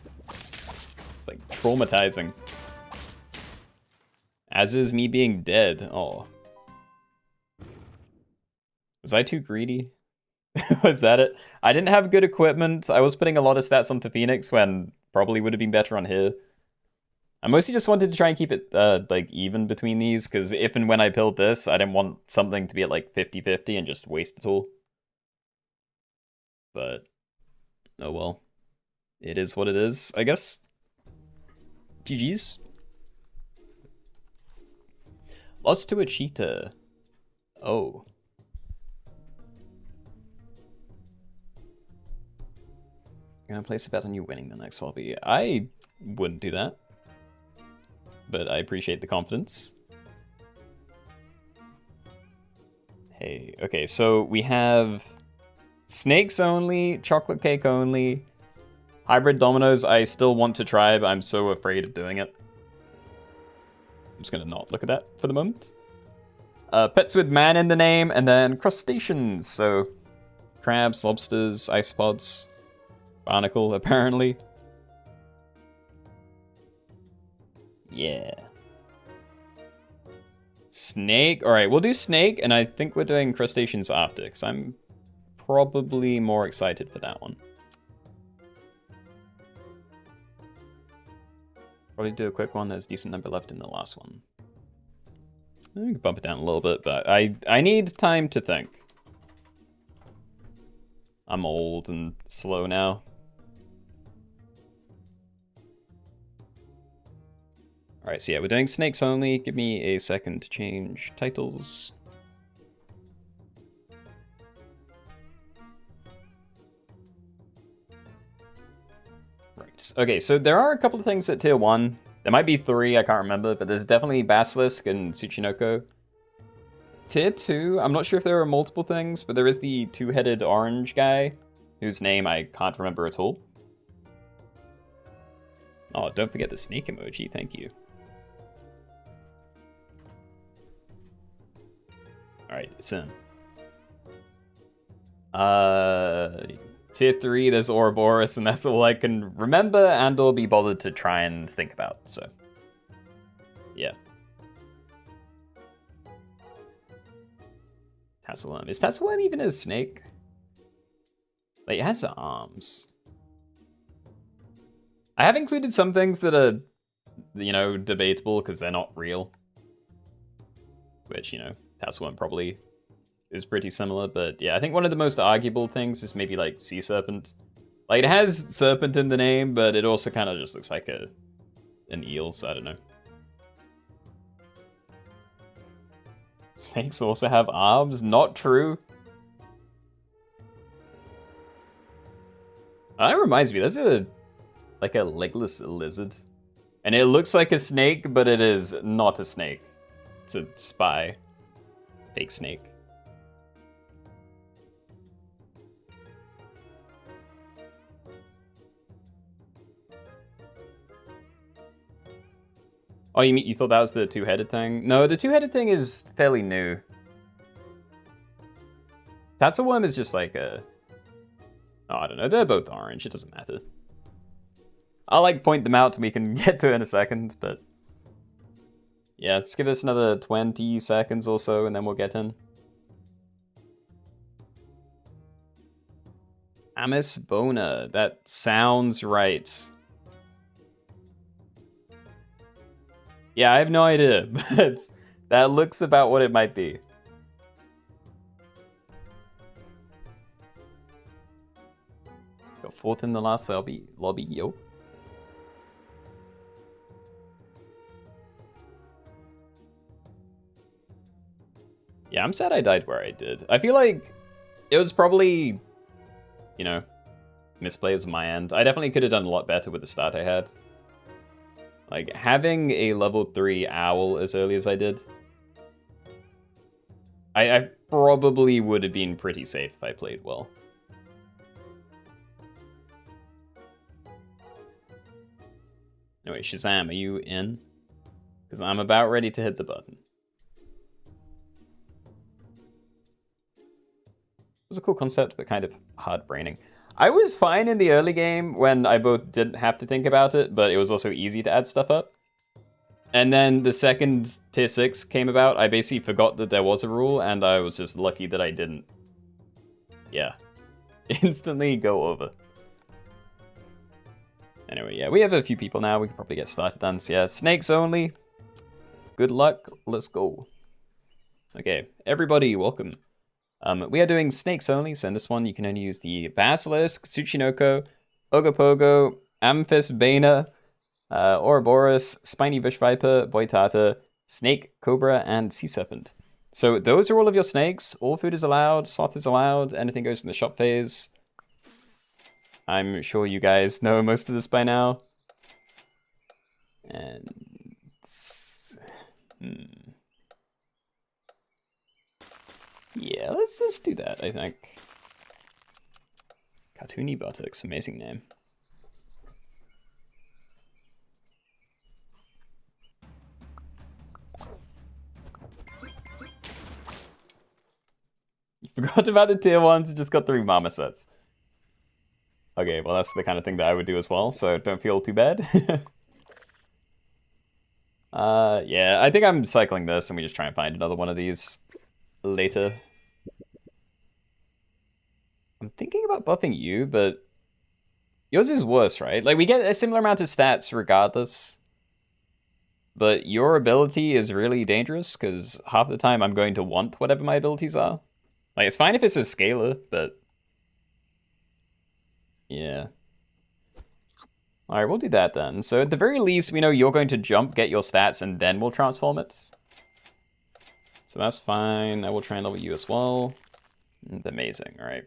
It's like traumatizing. As is me being dead. Oh. Was I too greedy? Was that it? I didn't have good equipment. I was putting a lot of stats onto Phoenix when probably would have been better on here. I mostly just wanted to try and keep it like even between these, because if and when I build this, I didn't want something to be at like 50-50 and just waste it all. But, oh well. It is what it is, I guess. GG's. Lost to a cheetah. Oh. Gonna place a bet on you winning the next lobby. I wouldn't do that, but I appreciate the confidence. Hey, okay, so we have snakes only, chocolate cake only, hybrid dominoes. I still want to try, but I'm so afraid of doing it. I'm just gonna not look at that for the moment. Pets with man in the name, and then crustaceans. So crabs, lobsters, isopods, barnacle, apparently. Yeah. Snake. All right, we'll do snake, and I think we're doing crustaceans after, because I'm probably more excited for that one. Probably do a quick one. There's a decent number left in the last one. We can bump it down a little bit, but I need time to think. I'm old and slow now. Alright, so yeah, we're doing snakes only. Give me a second to change titles. Right, okay, so there are a couple of things at tier 1. There might be 3, I can't remember, but there's definitely Basilisk and Tsuchinoko. Tier 2, I'm not sure if there are multiple things, but there is the two-headed orange guy, whose name I can't remember at all. Oh, don't forget the snake emoji, thank you. Alright, it's in. Tier 3, there's Ouroboros, and that's all I can remember and or be bothered to try and think about, so. Yeah. Tasselworm. Is Tasselworm even a snake? Like, it has arms. I have included some things that are, you know, debatable because they're not real. Which, you know, Tasselworm probably is pretty similar, but yeah, I think one of the most arguable things is maybe like sea serpent. Like, it has serpent in the name, but it also kind of just looks like an eel, so I don't know. Snakes also have arms? Not true. That reminds me, there's like a legless lizard. And it looks like a snake, but it is not a snake. It's a spy. Fake snake. Oh, you thought that was the two-headed thing? No, the two-headed thing is fairly new. Tatzelworm is just like a... Oh, I don't know. They're both orange. It doesn't matter. I'll like point them out we can get to in a second, but... Yeah, let's give this another 20 seconds or so, and then we'll get in. Amis Bona. That sounds right. Yeah, I have no idea, but that looks about what it might be. Got fourth in the last lobby, yo. Yeah, I'm sad I died where I did. I feel like it was probably, you know, misplays on my end. I definitely could have done a lot better with the start I had. Like, having a level 3 owl as early as I did, I probably would have been pretty safe if I played well. Anyway, Shazam, are you in? Because I'm about ready to hit the button. was a cool concept, but kind of hard braining. I was fine in the early game when I both didn't have to think about it, but it was also easy to add stuff up. And then the second tier 6 came about, I basically forgot that there was a rule, and I was just lucky that I didn't. Yeah. Instantly go over. Anyway, yeah, we have a few people now. We can probably get started then. So yeah, snakes only. Good luck. Let's go. Okay, everybody, welcome. We are doing snakes only, so in this one you can only use the Basilisk, Tsuchinoko, Ogopogo, Amphis Bana, Ouroboros, Spiny Bush Viper, Boitata, Snake, Cobra, and Sea Serpent. So those are all of your snakes. All food is allowed, sloth is allowed, anything goes in the shop phase. I'm sure you guys know most of this by now. And... yeah, let's do that, I think. Cartoony Buttocks, amazing name. You forgot about the tier 1s, you just got 3 marmosets. Okay, well that's the kind of thing that I would do as well, so don't feel too bad. Yeah, I think I'm cycling this and we just try and find another one of these later. I'm thinking about buffing you, but yours is worse, right? Like, we get a similar amount of stats regardless. But your ability is really dangerous, because half the time I'm going to want whatever my abilities are. Like, it's fine if it's a scalar, but... yeah. Alright, we'll do that then. So at the very least, we know you're going to jump, get your stats, and then we'll transform it. So that's fine. I will try and level you as well. Amazing, alright.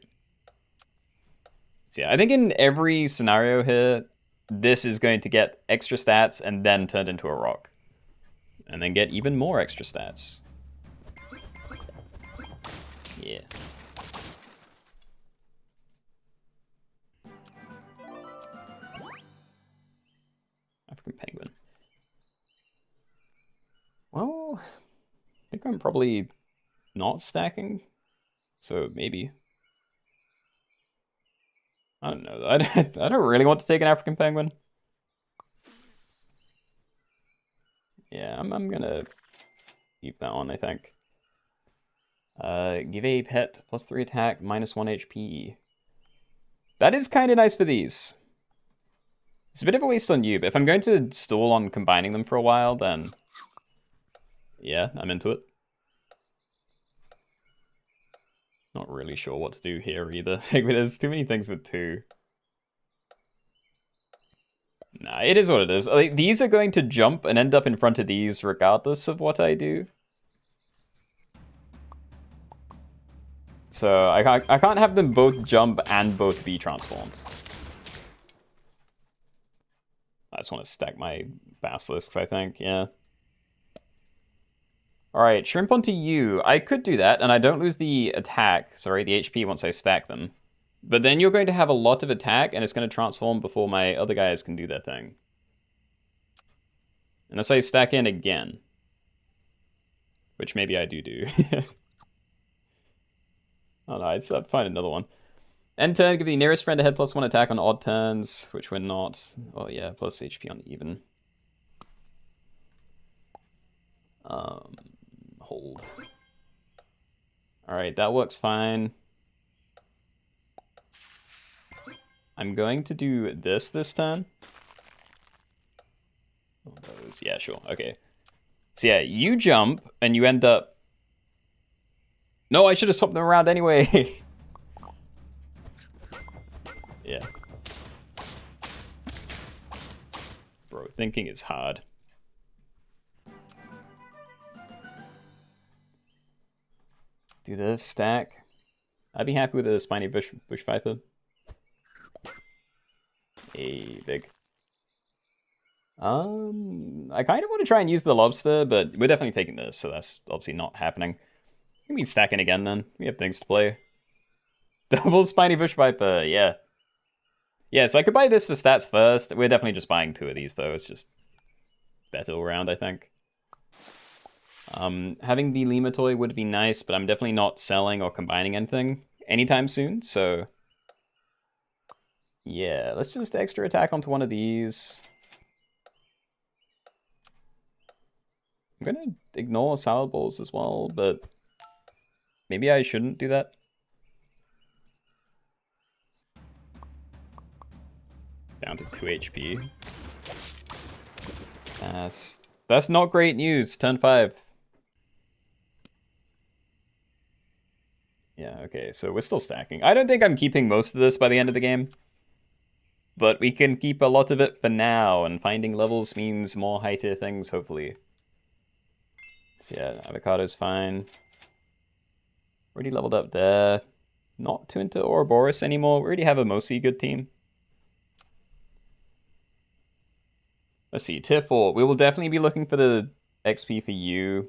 So yeah, I think in every scenario here, this is going to get extra stats and then turned into a rock. And then get even more extra stats. Yeah. African penguin. Well, I think I'm probably not stacking. So maybe. I don't know. I don't really want to take an African penguin. Yeah, I'm gonna keep that on, I think. Give a pet +3 attack, -1 HP. That is kind of nice for these. It's a bit of a waste on you, but if I'm going to stall on combining them for a while, then... yeah, I'm into it. Not really sure what to do here either. There's too many things with 2. Nah, it is what it is. Like, these are going to jump and end up in front of these regardless of what I do. So I can't have them both jump and both be transformed. I just want to stack my basilisks, I think, yeah. Alright, shrimp onto you. I could do that, and I don't lose the attack, sorry, the HP once I stack them. But then you're going to have a lot of attack, and it's going to transform before my other guys can do their thing. Unless I stack in again. Which maybe I do. Oh no, I'd find another one. End turn, give the nearest friend a head +1 attack on odd turns, which we're not. Oh yeah, plus HP on even. Hold. Alright, that works fine. I'm going to do this turn. Those, yeah, sure, okay. So yeah, you jump, and you end up... no, I should have swapped them around anyway! Yeah. Bro, thinking is hard. Do this, stack. I'd be happy with a Spiny Bush Viper. Hey, big. I kind of want to try and use the lobster, but we're definitely taking this, so that's obviously not happening. We can stack in again then. We have things to play. Double Spiny Bush Viper, yeah. Yeah, so I could buy this for stats first. We're definitely just buying 2 of these though. It's just better all around, I think. Having the Lima toy would be nice, but I'm definitely not selling or combining anything. anytime soon, so... Yeah, let's just extra attack onto one of these. I'm gonna ignore salad balls as well, but maybe I shouldn't do that. Down to 2 HP. That's not great news. Turn 5. Yeah, okay, so we're still stacking. I don't think I'm keeping most of this by the end of the game. But we can keep a lot of it for now, and finding levels means more high tier things, hopefully. So yeah, avocado's fine. Already leveled up there. Not too into Ouroboros anymore. We already have a mostly good team. Let's see, tier 4. We will definitely be looking for the XP for you.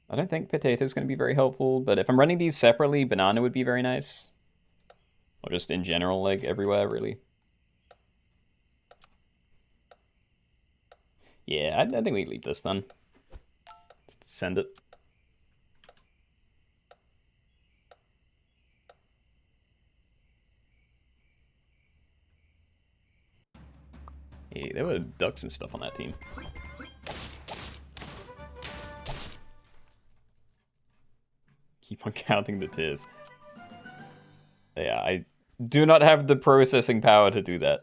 I don't think potato's going to be very helpful, but if I'm running these separately, banana would be very nice. Or just in general, like everywhere, really. Yeah, I think we leave this then. Let's send it. Hey, there were ducks and stuff on that team. Keep on counting the tiers. Yeah, I do not have the processing power to do that.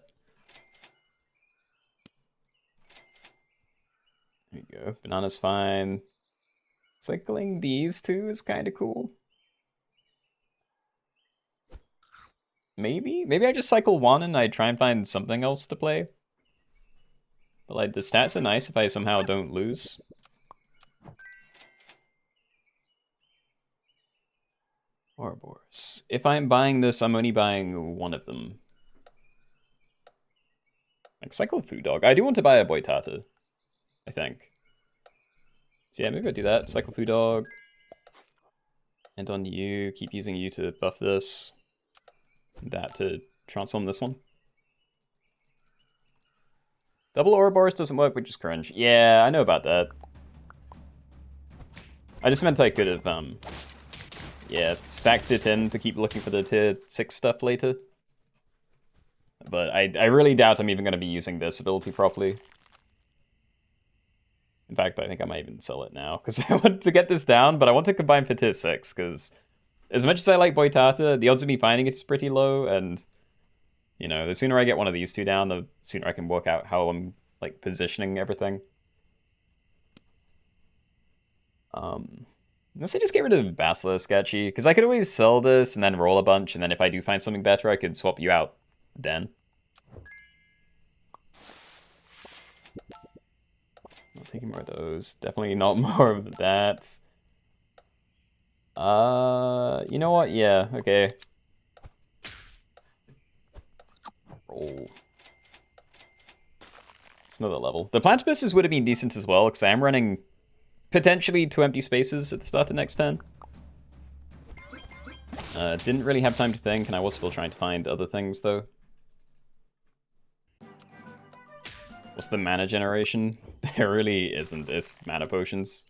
There you go. Banana's fine. Cycling these two is kind of cool. Maybe? Maybe I just cycle one and I try and find something else to play. But like, the stats are nice if I somehow don't lose. Ouroboros. If I'm buying this, I'm only buying one of them. Like, cycle Food Dog. I do want to buy a Boitata, I think. So yeah, maybe I'll do that. Cycle Food Dog. And on you, keep using you to buff this. That to transform this one. Double Ouroboros doesn't work, which is cringe. Yeah, I know about that. I just meant I could have, yeah, stacked it in to keep looking for the tier 6 stuff later. But I really doubt I'm even going to be using this ability properly. In fact, I think I might even sell it now, because I want to get this down, but I want to combine for tier 6, because as much as I like Boitata, the odds of me finding it is pretty low, and, you know, the sooner I get one of these two down, the sooner I can work out how I'm, like, positioning everything. Let's say just get rid of Basilisk, actually, because I could always sell this and then roll a bunch, and then if I do find something better, I could swap you out then. Not taking more of those. Definitely not more of that. You know what? Yeah, okay. Roll. It's another level. The Platypuses would have been decent as well, because I am running potentially 2 empty spaces at the start of next turn. Didn't really have time to think, and I was still trying to find other things, though. What's the mana generation? There really isn't this mana potions.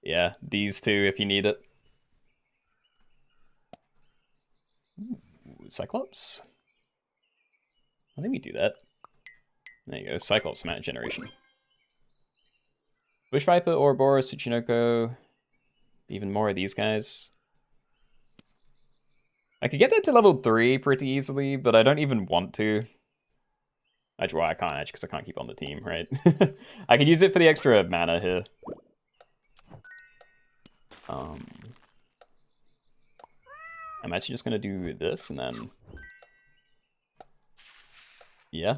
Yeah, these two if you need it. Ooh, Cyclops? I think we do that. There you go, Cyclops mana generation. Bush Viper, Ouroboros, Tsuchinoko. Even more of these guys. I could get that to level 3 pretty easily, but I don't even want to. Actually, well, I can't actually, because I can't keep on the team, right? I could use it for the extra mana here. I'm actually just going to do this, and then... Yeah.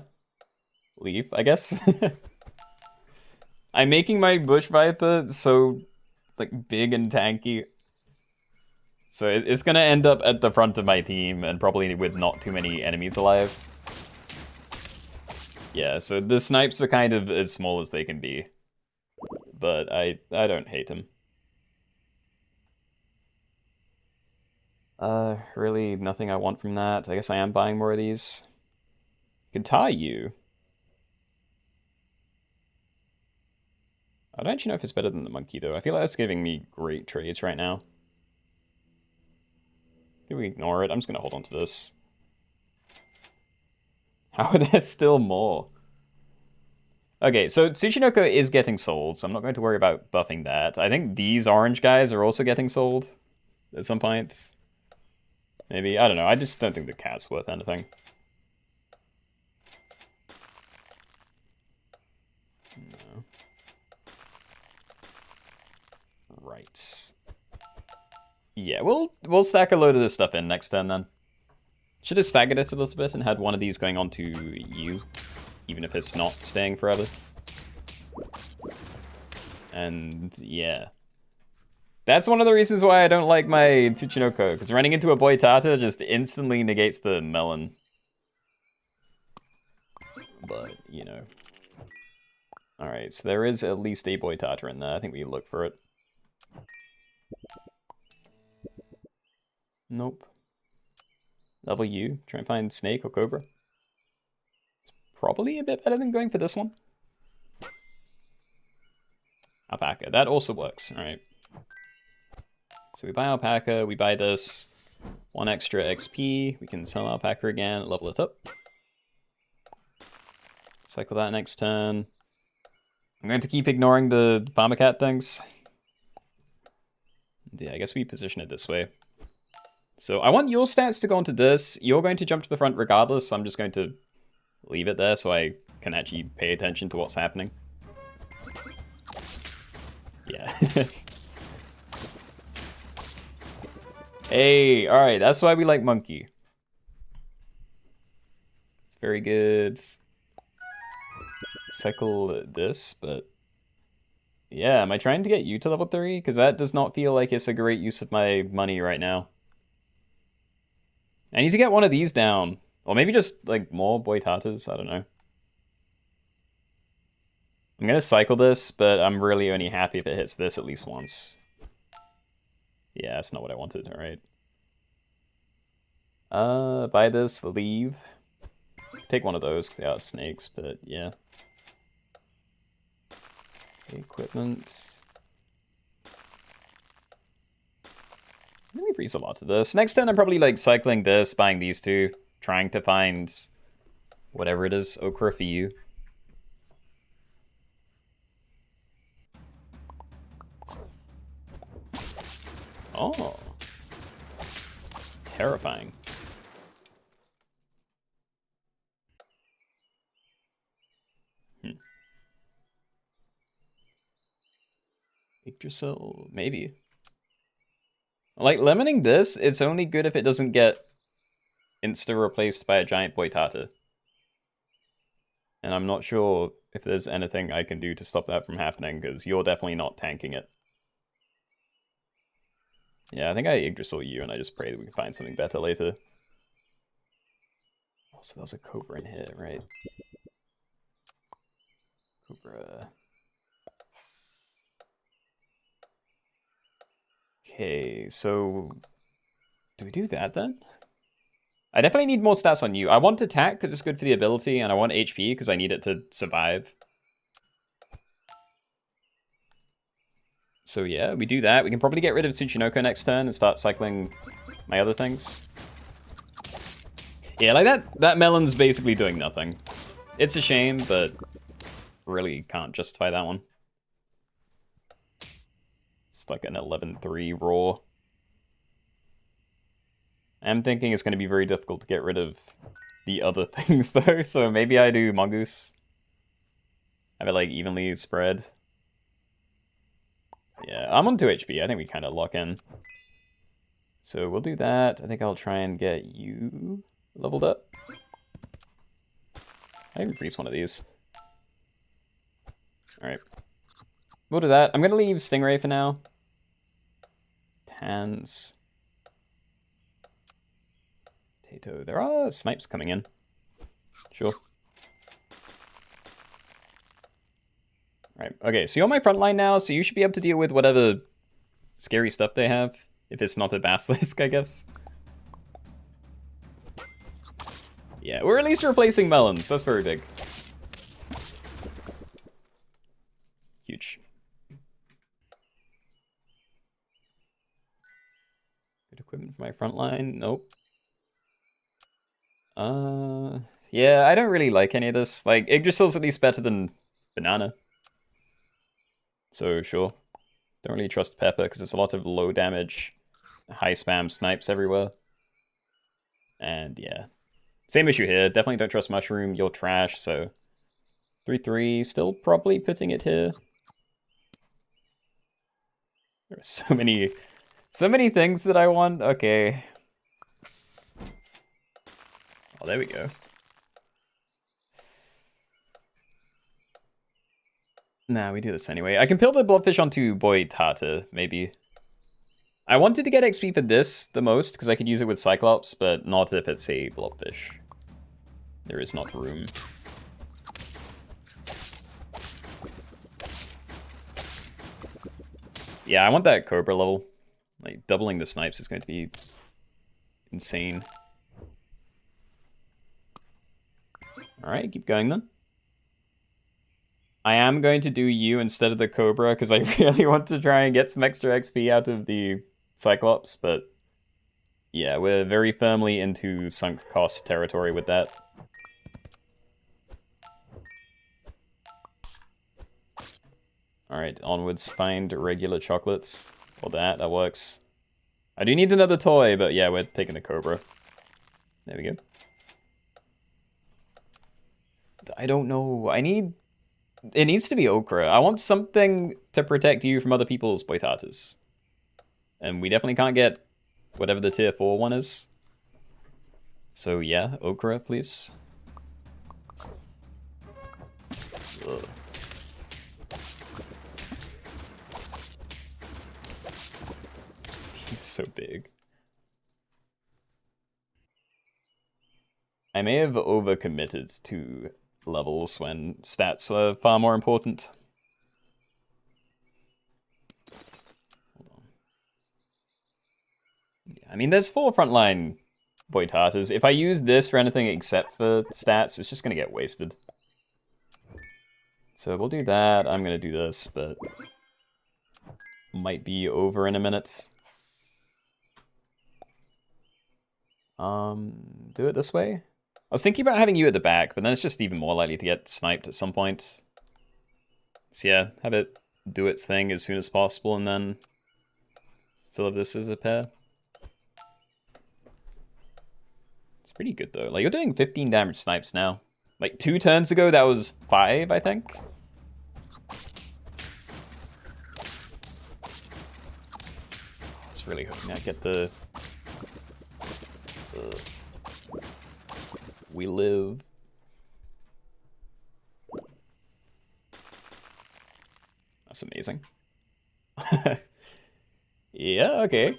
Leave, I guess. I'm making my Bush Viper so, like, big and tanky. So it's going to end up at the front of my team, and probably with not too many enemies alive. Yeah, so the snipes are kind of as small as they can be. But I don't hate him. Really nothing I want from that. I guess I am buying more of these. Could tie you. I don't actually know if it's better than the monkey, though. I feel like that's giving me great trades right now. Can we ignore it? I'm just gonna hold on to this. How are there still more? Okay, so Tsuchinoko is getting sold, so I'm not going to worry about buffing that. I think these orange guys are also getting sold at some point. Maybe, I don't know. I just don't think the cat's worth anything. No. Right. Yeah, we'll stack a load of this stuff in next turn then. Should have staggered it a little bit and had one of these going on to you, even if it's not staying forever. And yeah. That's one of the reasons why I don't like my Tsuchinoko, because running into a Boitata just instantly negates the melon. But, you know. Alright, so there is at least a Boitata in there. I think we look for it. Nope. Level U. Try and find Snake or Cobra. It's probably a bit better than going for this one. Alpaca. That also works. Alright. So we buy Alpaca, we buy this. 1 extra XP. We can sell Alpaca again, level it up. Cycle that next turn. I'm going to keep ignoring the Farmer Cat things. Yeah, I guess we position it this way. So I want your stats to go onto this. You're going to jump to the front regardless, so I'm just going to leave it there so I can actually pay attention to what's happening. Yeah. Hey, alright, that's why we like Monkey. It's very good. Cycle this, but... Yeah, am I trying to get you to level 3? Because that does not feel like it's a great use of my money right now. I need to get one of these down. Or maybe just, like, more Boitatas, I don't know. I'm gonna cycle this, but I'm really only happy if it hits this at least once. Yeah, that's not what I wanted, alright. Buy this, leave. Take one of those, because they are snakes, but yeah. Equipment. I think we've reached a lot to this. Next turn I'm probably like cycling this, buying these two, trying to find whatever it is, okra for you. Oh. Terrifying. Yggdrasil, maybe. Like, lemoning this, it's only good if it doesn't get insta-replaced by a giant Boitata. And I'm not sure if there's anything I can do to stop that from happening, because you're definitely not tanking it. Yeah, I think I Yggdrasil you, and I just pray that we can find something better later. Oh, so there's a Cobra in here, right? Cobra... Okay, so do we do that then? I definitely need more stats on you. I want attack because it's good for the ability, and I want HP because I need it to survive. So yeah, we do that. We can probably get rid of Tsuchinoko next turn and start cycling my other things. Yeah, like that melon's basically doing nothing. It's a shame, but really can't justify that one. It's like an 11-3 raw. I'm thinking it's going to be very difficult to get rid of the other things, though, so maybe I do Mongoose. Have it, like, evenly spread. Yeah, I'm on 2 HP. I think we kind of lock in. So we'll do that. I think I'll try and get you leveled up. I increase one of these. Alright. We'll do that. I'm going to leave Stingray for now. Tans. Tato. There are snipes coming in. Sure. Right. Okay, so you're on my front line now, so you should be able to deal with whatever scary stuff they have. If it's not a Basilisk, I guess. Yeah, we're at least replacing melons. That's very big. Huge. Equipment for my front line? Nope. Yeah, I don't really like any of this. Like, Yggdrasil's at least better than Banana. So, sure. Don't really trust Pepper, because there's a lot of low damage, high spam snipes everywhere. And, yeah. Same issue here. Definitely don't trust Mushroom. You're trash, so... 3-3, still probably putting it here. There are so many things that I want. Okay. Oh, there we go. Nah, we do this anyway. I can peel the Blobfish onto Boy Tata, maybe. I wanted to get XP for this the most, because I could use it with Cyclops, but not if it's a Blobfish. There is not room. Yeah, I want that Cobra level. Like, doubling the snipes is going to be insane. Alright, keep going then. I am going to do you instead of the Cobra, because I really want to try and get some extra XP out of the Cyclops, but... yeah, we're very firmly into sunk cost territory with that. Alright, onwards, find regular chocolates. Or that works. I do need another toy, but yeah, we're taking the Cobra. There we go. I don't know. It needs to be Okra. I want something to protect you from other people's Boitatas. And we definitely can't get whatever the tier 4 one is. So yeah, Okra, please. Ugh. So big. I may have overcommitted to levels when stats were far more important. Hold on. Yeah, I mean, there's 4 frontline Boitatas. If I use this for anything except for stats, it's just going to get wasted. So we'll do that. I'm going to do this, but might be over in a minute. Do it this way? I was thinking about having you at the back, but then it's just even more likely to get sniped at some point. So yeah, have it do its thing as soon as possible, and then still have this as a pair. It's pretty good though. Like, you're doing 15 damage snipes now. Like 2 turns ago, that was 5, I think. I was really hoping I'd get the... we live. That's amazing. Yeah, okay.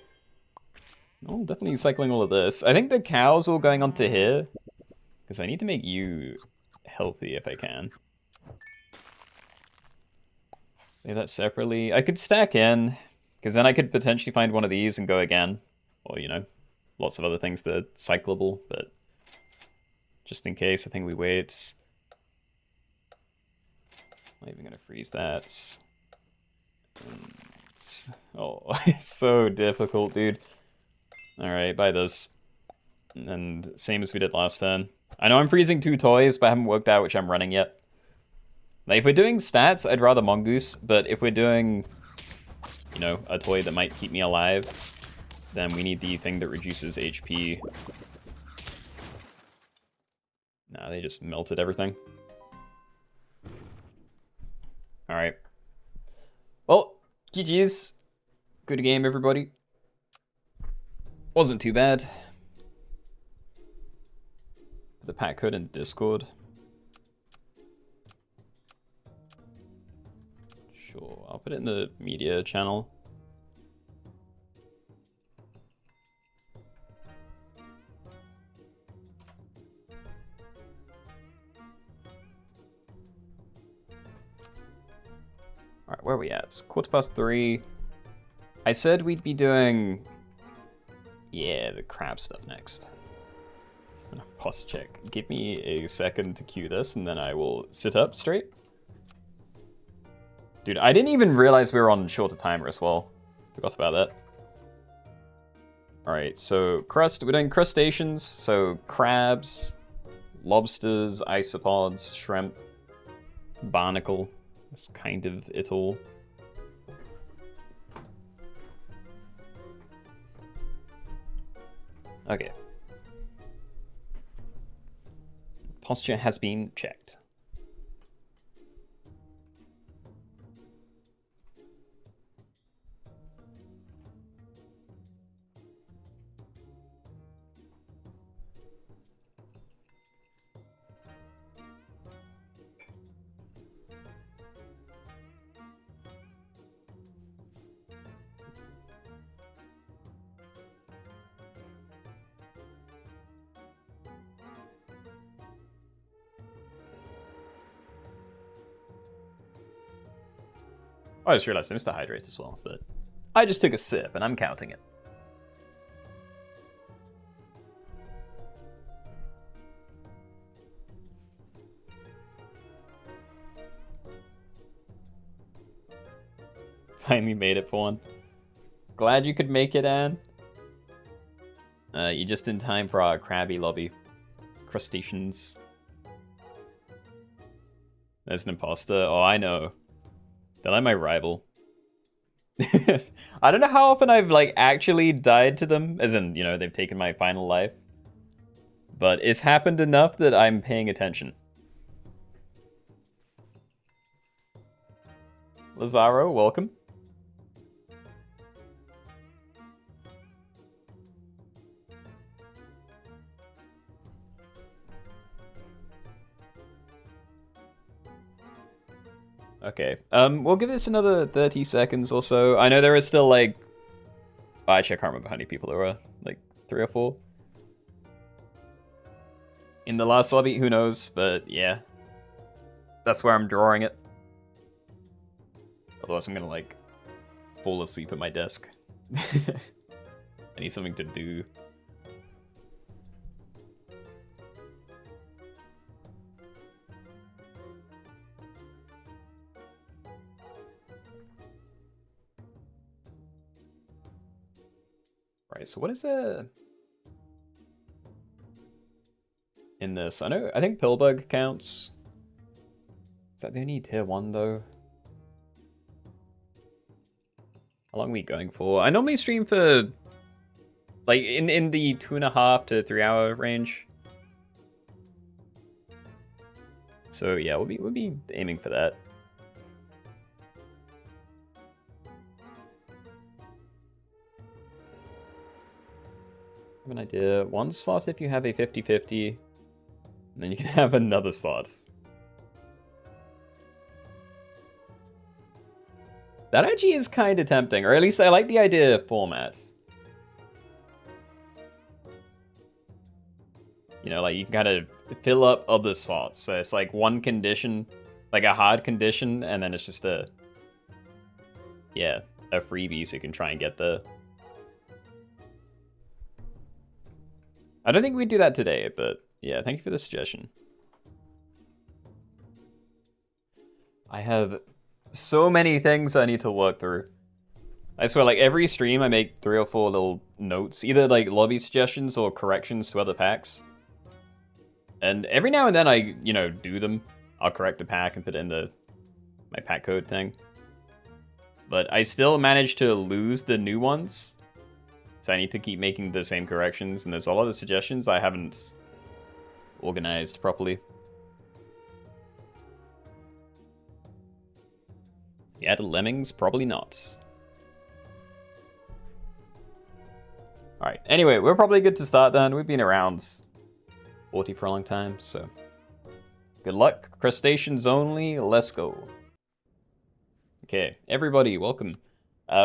Oh, definitely cycling all of this. I think the cows all going onto here, because I need to make you healthy if I can. Leave that separately. I could stack in, because then I could potentially find one of these and go again. Or, you know, lots of other things that are cyclable, but just in case, I think we wait. I'm not even gonna freeze that. Oh, it's so difficult, dude. Alright, buy this. And same as we did last turn. I know I'm freezing 2 toys, but I haven't worked out which I'm running yet. Like, if we're doing stats, I'd rather Mongoose, but if we're doing, you know, a toy that might keep me alive, then we need the thing that reduces HP. Nah, they just melted everything. Alright. Well, GG's. Good game, everybody. Wasn't too bad. Put the pack code in Discord. Sure, I'll put it in the media channel. Alright, where are we at? It's 3:15. I said we'd be doing... yeah, the crab stuff next. Pause check. Give me a second to cue this, and then I will sit up straight. Dude, I didn't even realize we were on shorter timer as well. Forgot about that. Alright, so we're doing crustaceans, so crabs, lobsters, isopods, shrimp, barnacle. That's kind of it all. Okay. Posture has been checked. I just realized I missed the hydrate as well, but I just took a sip and I'm counting it. Finally made it for one. Glad you could make it, Anne. You're just in time for our crabby lobby. Crustaceans. There's an imposter. Oh, I know. They're like my rival. I don't know how often I've like actually died to them, as in, you know, they've taken my final life. But it's happened enough that I'm paying attention. Lazaro, welcome. Okay, we'll give this another 30 seconds or so. I know there is still like... Actually, I can't remember how many people there were. Like 3 or 4? In the last lobby, who knows? But yeah. That's where I'm drawing it. Otherwise I'm gonna like fall asleep at my desk. I need something to do. Right, so what is there in this? I think Pillbug counts. Is that the only tier 1 though? How long are we going for? I normally stream for like in the 2.5 to 3 hour range. So yeah, we'll be aiming for that. I have an idea. 1 slot if you have a 50-50, and then you can have another slot. That actually is kind of tempting, or at least I like the idea of formats. You know, like you can kind of fill up other slots. So it's like one condition, like a hard condition, and then it's just a freebie so you can try and get the... I don't think we'd do that today, but yeah, thank you for the suggestion. I have so many things I need to work through. I swear, like every stream I make 3 or 4 little notes, either like lobby suggestions or corrections to other packs. And every now and then I, you know, do them. I'll correct a pack and put it in my pack code thing. But I still manage to lose the new ones. So I need to keep making the same corrections, and there's a lot of suggestions I haven't organized properly. Yeah, the lemmings, probably not. Alright, anyway, we're probably good to start then. We've been around 40 for a long time, so... Good luck. Crustaceans only, let's go. Okay, everybody, welcome.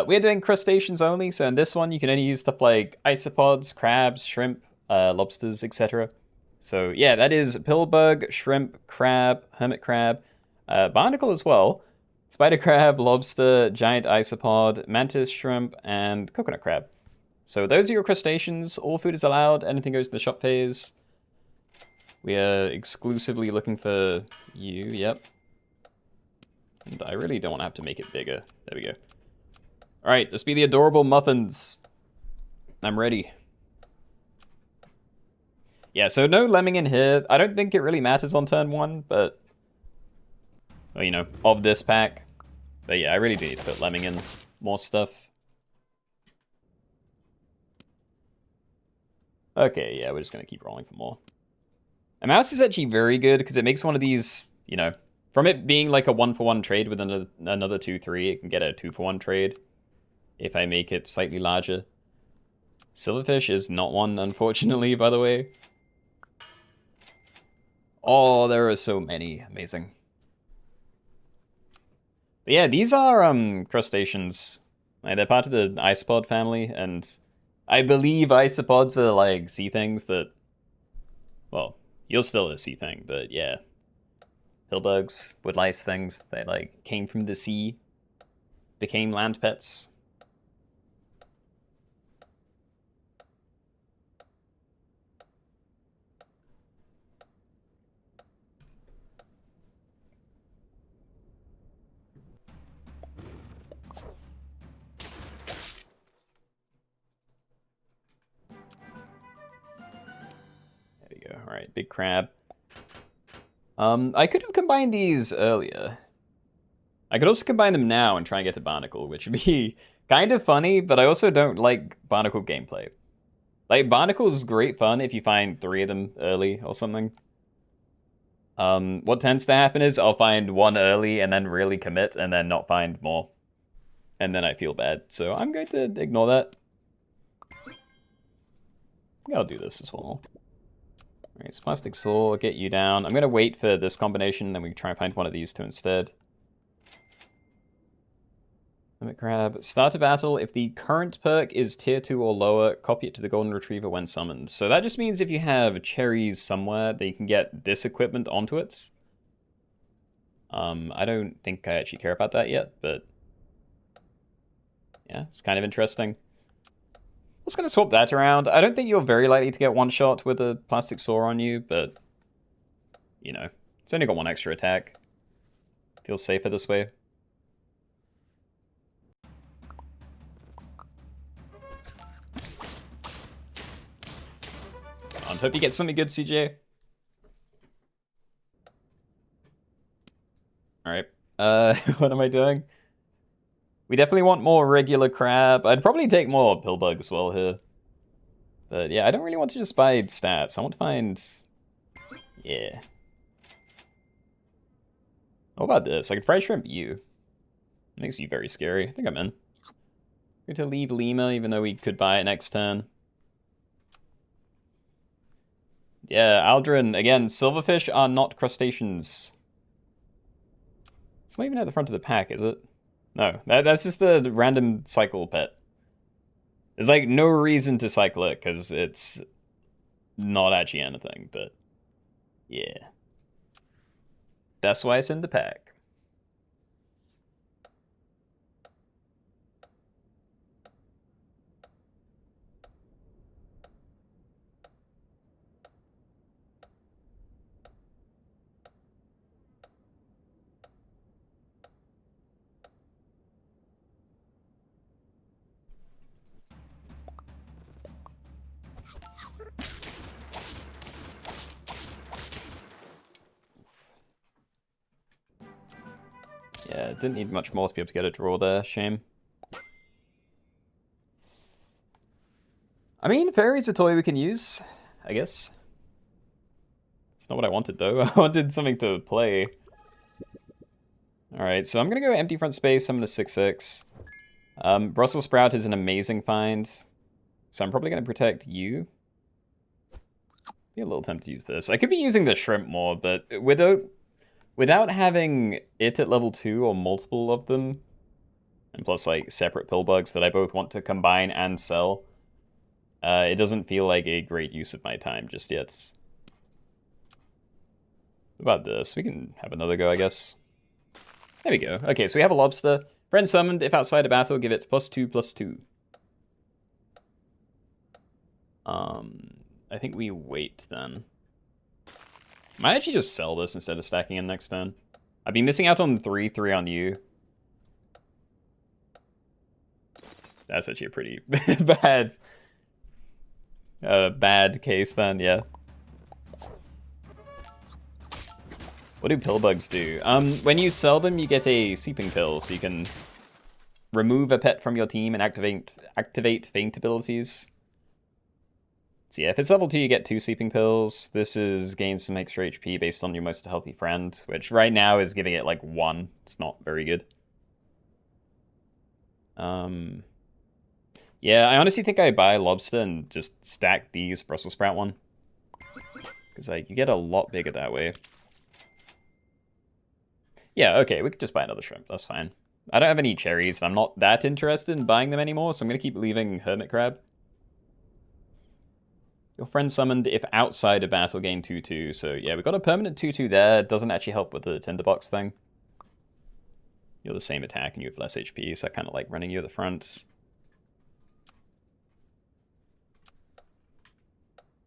We're doing crustaceans only, so in this one you can only use stuff like isopods, crabs, shrimp, lobsters, etc. So yeah, that is pillbug, shrimp, crab, hermit crab, barnacle as well, spider crab, lobster, giant isopod, mantis shrimp, and coconut crab. So those are your crustaceans. All food is allowed. Anything goes in the shop phase. We are exclusively looking for you, yep. And I really don't want to have to make it bigger. There we go. Alright, let's be the adorable muffins. I'm ready. Yeah, so no lemming in here. I don't think it really matters on turn 1, but... Well, you know, of this pack. But yeah, I really do need to put lemming in more stuff. Okay, yeah, we're just going to keep rolling for more. A mouse is actually very good because it makes one of these, you know, from it being like a 1-for-1 trade with another 2-3, it can get a 2-for-1 trade if I make it slightly larger. Silverfish is not one, unfortunately, by the way. Oh, there are so many. Amazing. But yeah, these are crustaceans. Like, they're part of the isopod family, and I believe isopods are like sea things that, well, you're still a sea thing, but yeah. Pillbugs, woodlice things that like came from the sea, became land pets. There we go. All right, big crab. I could have combined these earlier. I could also combine them now and try and get to Barnacle, which would be kind of funny, but I also don't like Barnacle gameplay. Like, Barnacle's great fun if you find 3 of them early or something. What tends to happen is I'll find 1 early and then really commit and then not find more. And then I feel bad. So I'm going to ignore that. I'll do this as well. Alright, so plastic saw, get you down. I'm going to wait for this combination, then we can try and find one of these two instead. Limit crab. Start a battle. If the current perk is tier 2 or lower, copy it to the golden retriever when summoned. So that just means if you have cherries somewhere, that you can get this equipment onto it. I don't think I actually care about that yet, but yeah, it's kind of interesting. I was going to swap that around. I don't think you're very likely to get one shot with a plastic saw on you, but you know, it's only got 1 extra attack. Feels safer this way. I hope you get something good, CJ. Alright. What am I doing? We definitely want more regular crab. I'd probably take more pillbug as well here. But yeah, I don't really want to just buy stats. I want to find... Yeah. What about this? I could fry shrimp you. It makes you very scary. I think I'm in. Going to leave Lima, even though we could buy it next turn. Yeah, Aldrin, again, silverfish are not crustaceans. It's not even at the front of the pack, is it? No, that's just the random cycle pet. There's like no reason to cycle it, because it's not actually anything, but yeah. That's why it's in the pack. Yeah, didn't need much more to be able to get a draw there, shame. I mean, fairy's a toy we can use, I guess. It's not what I wanted, though. I wanted something to play. Alright, so I'm gonna go empty front space, I'm gonna 6-6. Brussels sprout is an amazing find, so I'm probably gonna protect you. Be a little tempted to use this. I could be using the shrimp more, but without having it at level 2 or multiple of them, and plus like separate pillbugs that I both want to combine and sell, it doesn't feel like a great use of my time just yet. What about this? We can have another go, I guess. There we go. Okay, so we have a lobster. Friend summoned. If outside a battle, give it +2/+2. I think we wait then. Might actually just sell this instead of stacking in next turn. I've been missing out on 3/3 on you. That's actually a pretty bad a bad case then, yeah. What do pill bugs do? When you sell them, you get a seeping pill, so you can remove a pet from your team and activate faint abilities. So yeah, if it's level 2, you get 2 sleeping pills. This is gain some extra HP based on your most healthy friend, which right now is giving it like 1. It's not very good. Yeah, I honestly think I buy lobster and just stack these Brussels sprout one. Because like, you get a lot bigger that way. Yeah, okay, we could just buy another shrimp. That's fine. I don't have any cherries. I'm not that interested in buying them anymore, so I'm going to keep leaving hermit crab. Your friend summoned if outside a battle gain 2/2. So yeah, we got a permanent 2/2 there. Doesn't actually help with the tinderbox thing. You're the same attack and you have less HP, so I kind of like running you at the front.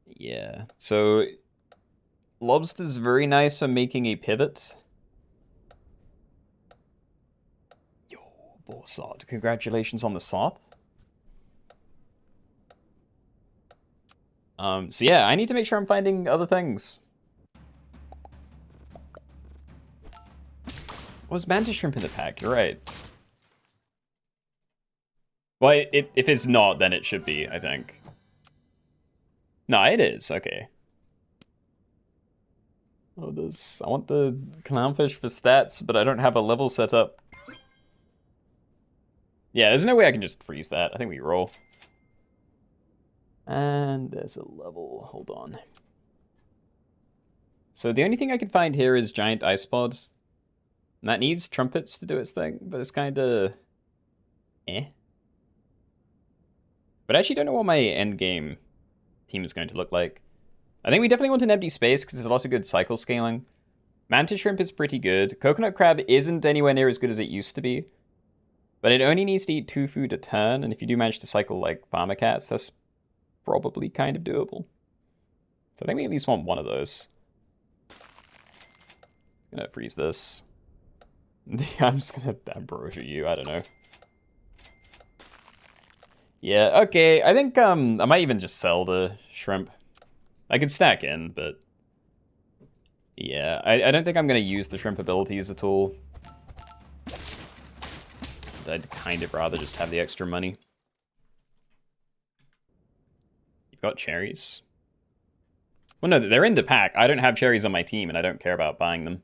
Yeah, so lobster's very nice for making a pivot. Yo, Borsod, congratulations on the sloth. So yeah, I need to make sure I'm finding other things. Was mantis shrimp in the pack? You're right. Well, if it's not, then it should be, I think. No, it is. Okay. Oh, I want the clownfish for stats, but I don't have a level set up. Yeah, there's no way I can just freeze that. I think we roll. And there's a level. Hold on. So the only thing I can find here is giant ice pod. And that needs trumpets to do its thing, but it's kind of eh. But I actually don't know what my end game team is going to look like. I think we definitely want an empty space because there's a lot of good cycle scaling. Mantis shrimp is pretty good. Coconut crab isn't anywhere near as good as it used to be. But it only needs to eat 2 food a turn, and if you do manage to cycle like farmer cats, that's probably kind of doable. So I think we at least want one of those. I'm gonna freeze this. I'm just gonna ambrosia you, I don't know. Yeah, okay, I think I might even just sell the shrimp. I could stack in, but yeah, I don't think I'm gonna use the shrimp abilities at all. I'd kind of rather just have the extra money. You've got cherries? Well, no, they're in the pack. I don't have cherries on my team, and I don't care about buying them.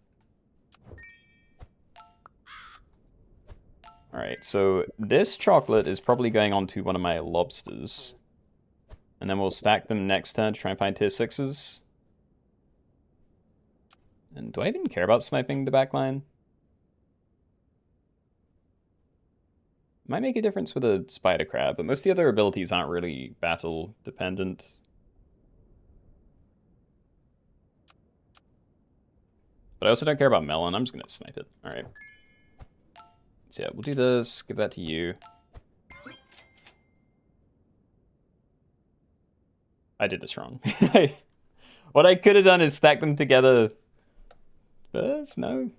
Alright, so this chocolate is probably going on to one of my lobsters. And then we'll stack them next turn to try and find tier 6s. And do I even care about sniping the backline? Might make a difference with a spider crab, but most of the other abilities aren't really battle dependent. But I also don't care about melon. I'm just going to snipe it. All right. So yeah, we'll do this. Give that to you. I did this wrong. What I could have done is stack them together first. No.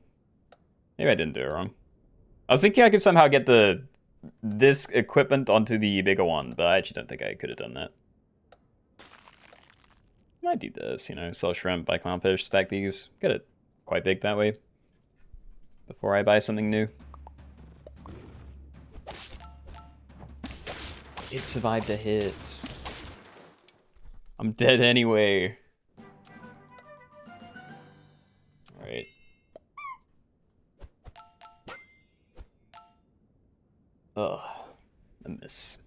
Maybe I didn't do it wrong. I was thinking I could somehow get this equipment onto the bigger one, but I actually don't think I could have done that. Might do this, you know, sell shrimp, buy clownfish, stack these. Get it quite big that way before I buy something new. It survived a hit. I'm dead anyway. Alright. Ugh. A miss.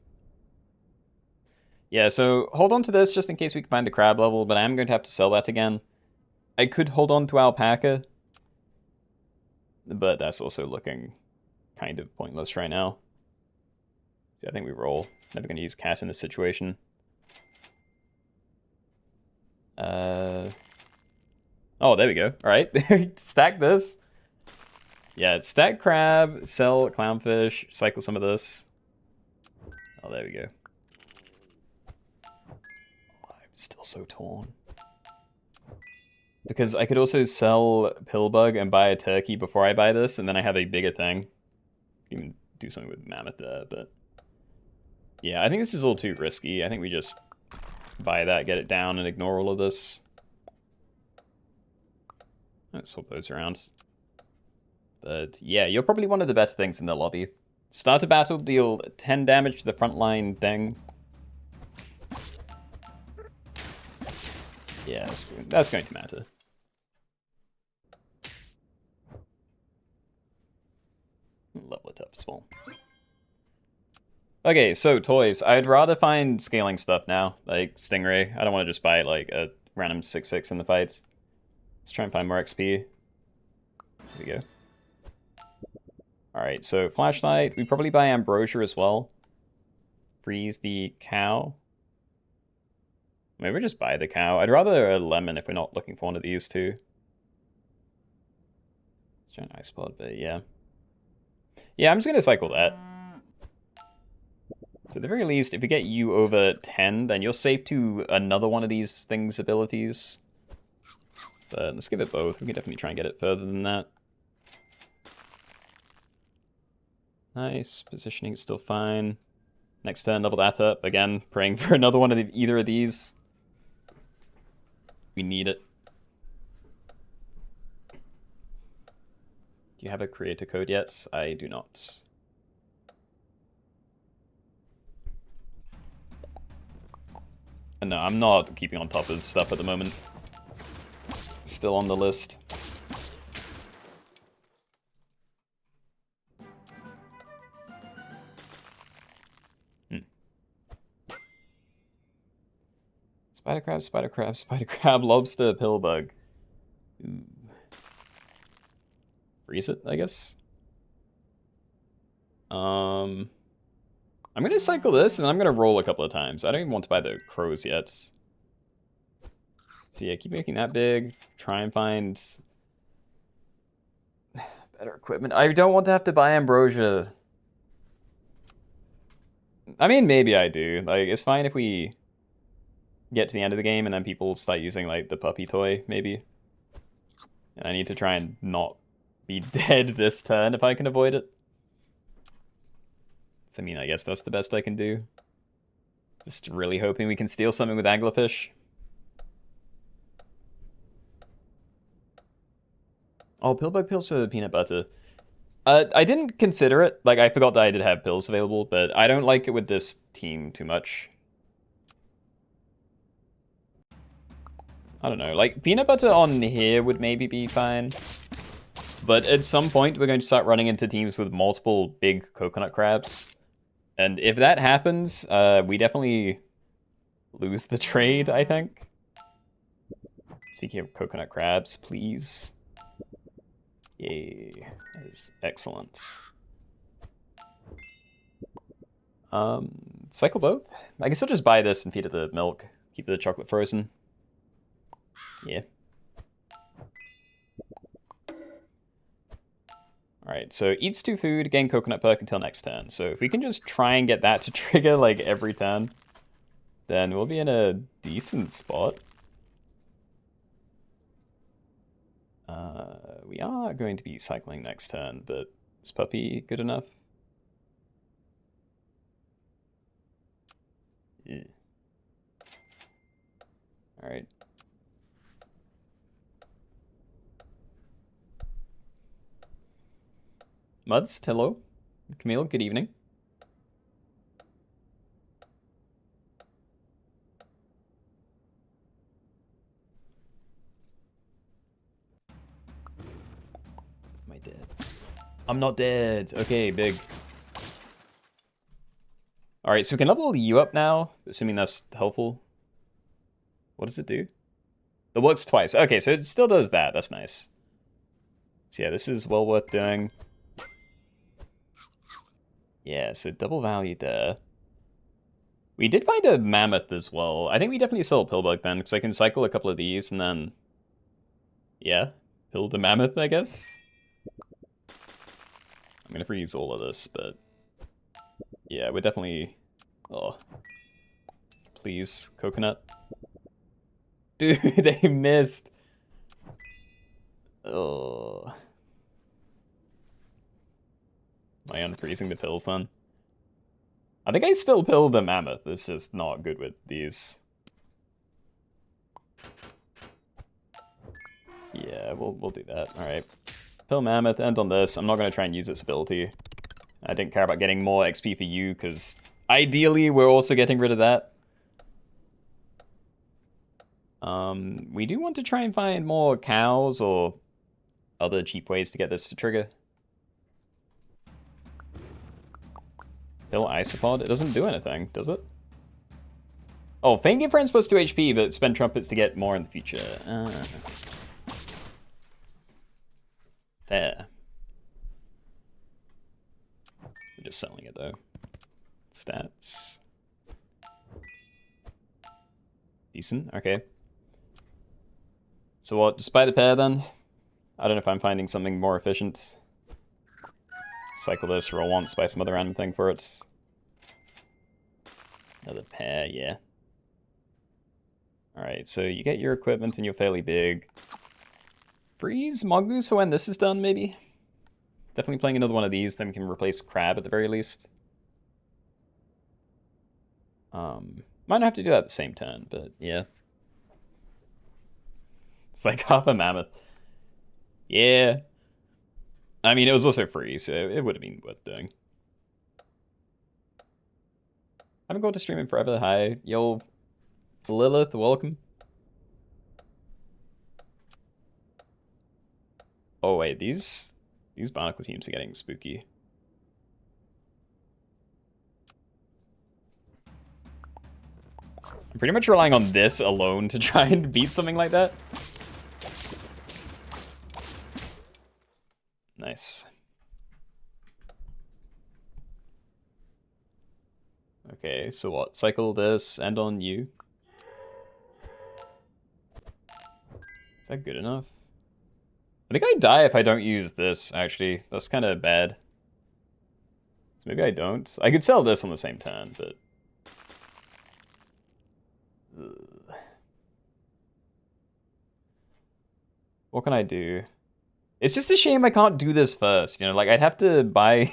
Yeah, so hold on to this just in case we can find a crab level, but I am going to have to sell that again. I could hold on to alpaca, but that's also looking kind of pointless right now. So I think we roll. Never going to use cat in this situation. Oh, there we go. All right, stack this. Yeah, stack crab, sell clownfish, cycle some of this. Oh, there we go. Oh, I'm still so torn. Because I could also sell Pillbug and buy a turkey before I buy this, and then I have a bigger thing. Even do something with Mammoth there, but... Yeah, I think this is a little too risky. I think we just buy that, get it down, and ignore all of this. Let's swap those around. But yeah, you're probably one of the better things in the lobby. Start a battle, deal 10 damage to the frontline thing. Yeah, that's going to matter. Level it up as well. Okay, so toys. I'd rather find scaling stuff now, like Stingray. I don't want to just buy like a random 6/6 in the fights. Let's try and find more XP. There we go. Alright, so flashlight. We probably buy ambrosia as well. Freeze the cow. Maybe just buy the cow. I'd rather a lemon if we're not looking for one of these two. Giant ice pod, but yeah. Yeah, I'm just gonna cycle that. So at the very least, if we get you over 10, then you're safe to another one of these things' abilities. But let's give it both. We can definitely try and get it further than that. Nice. Positioning is still fine. Next turn, level that up. Again, praying for another one of either of these. We need it. Do you have a creator code yet? I do not. No, I'm not keeping on top of stuff at the moment. Still on the list. Spider crab, spider crab, spider crab, lobster, pillbug. Ooh. Freeze it, I guess. I'm gonna cycle this, and I'm gonna roll a couple of times. I don't even want to buy the crows yet. So yeah, keep making that big. Try and find better equipment. I don't want to have to buy ambrosia. I mean, maybe I do. Like, it's fine if we get to the end of the game and then people start using, like, the puppy toy, maybe. And I need to try and not be dead this turn if I can avoid it. So, I mean, I guess that's the best I can do. Just really hoping we can steal something with anglerfish. Oh, pillbug pills for the peanut butter. I didn't consider it. Like, I forgot that I did have pills available, but I don't like it with this team too much. I don't know. Like, peanut butter on here would maybe be fine. But at some point, we're going to start running into teams with multiple big coconut crabs. And if that happens, we definitely lose the trade, I think. Speaking of coconut crabs, please. Yay. That is excellent. Cycle both? I guess I'll just buy this and feed it the milk. Keep the chocolate frozen. Yeah. Alright, so eats 2 food, gain coconut perk until next turn. So if we can just try and get that to trigger, like, every turn, then we'll be in a decent spot. We are going to be cycling next turn, but is puppy good enough? Yeah. Alright. Muds, hello. Camille, good evening. Am I dead? I'm not dead. Okay, big. Alright, so we can level you up now, assuming that's helpful. What does it do? It works twice. Okay, so it still does that. That's nice. So yeah, this is well worth doing. Yeah, so double value there. We did find a mammoth as well. I think we definitely sell a pillbug then, because I can cycle a couple of these and then... Yeah, pill the mammoth, I guess? I'm gonna freeze all of this, but... Yeah, we're definitely... Oh. Please, coconut. Dude, they missed. Oh. Am I unfreezing the pills then? I think I still pill the mammoth. It's just not good with these. Yeah, we'll do that. All right. Pill Mammoth, end on this. I'm not going to try and use its ability. I didn't care about getting more XP for you, because ideally we're also getting rid of that. We do want to try and find more cows or other cheap ways to get this to trigger. Pill Isopod? It doesn't do anything, does it? Oh, Faint Give Friends plus 2 HP, but spend trumpets to get more in the future. Fair. We're just selling it though. Stats. Decent, okay. So what, just buy the pair then? I don't know if I'm finding something more efficient. Cycle this, roll once, buy some other random thing for it. Another pair, yeah. Alright, so you get your equipment and you're fairly big. Freeze Mongoose for when this is done, maybe? Definitely playing another one of these, then we can replace Crab at the very least. Might not have to do that at the same turn, but yeah. It's like half a mammoth. Yeah. I mean, it was also free, so it would have been worth doing. I haven't gone to stream in forever. Hi. Yo, Lilith, welcome. Oh, wait, these barnacle teams are getting spooky. I'm pretty much relying on this alone to try and beat something like that. Nice. Okay, so what? Cycle this, end on you. Is that good enough? I think I die if I don't use this, actually. That's kind of bad. So maybe I don't. I could sell this on the same turn, but... Ugh. What can I do? It's just a shame I can't do this first, you know? Like, I'd have to buy...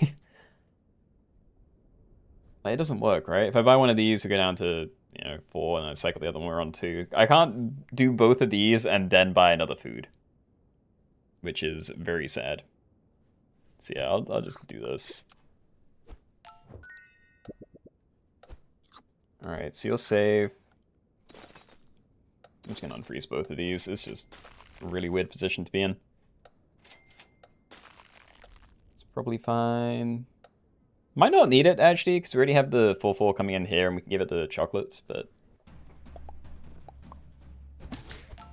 It doesn't work, right? If I buy one of these, we go down to, 4, and I cycle the other one, we're on 2. I can't do both of these and then buy another food. Which is very sad. So yeah, I'll just do this. Alright, so you'll save. I'm just gonna unfreeze both of these. It's just a really weird position to be in. It's probably fine. Might not need it, actually, because we already have the 4/4 coming in here, and we can give it the chocolates, but...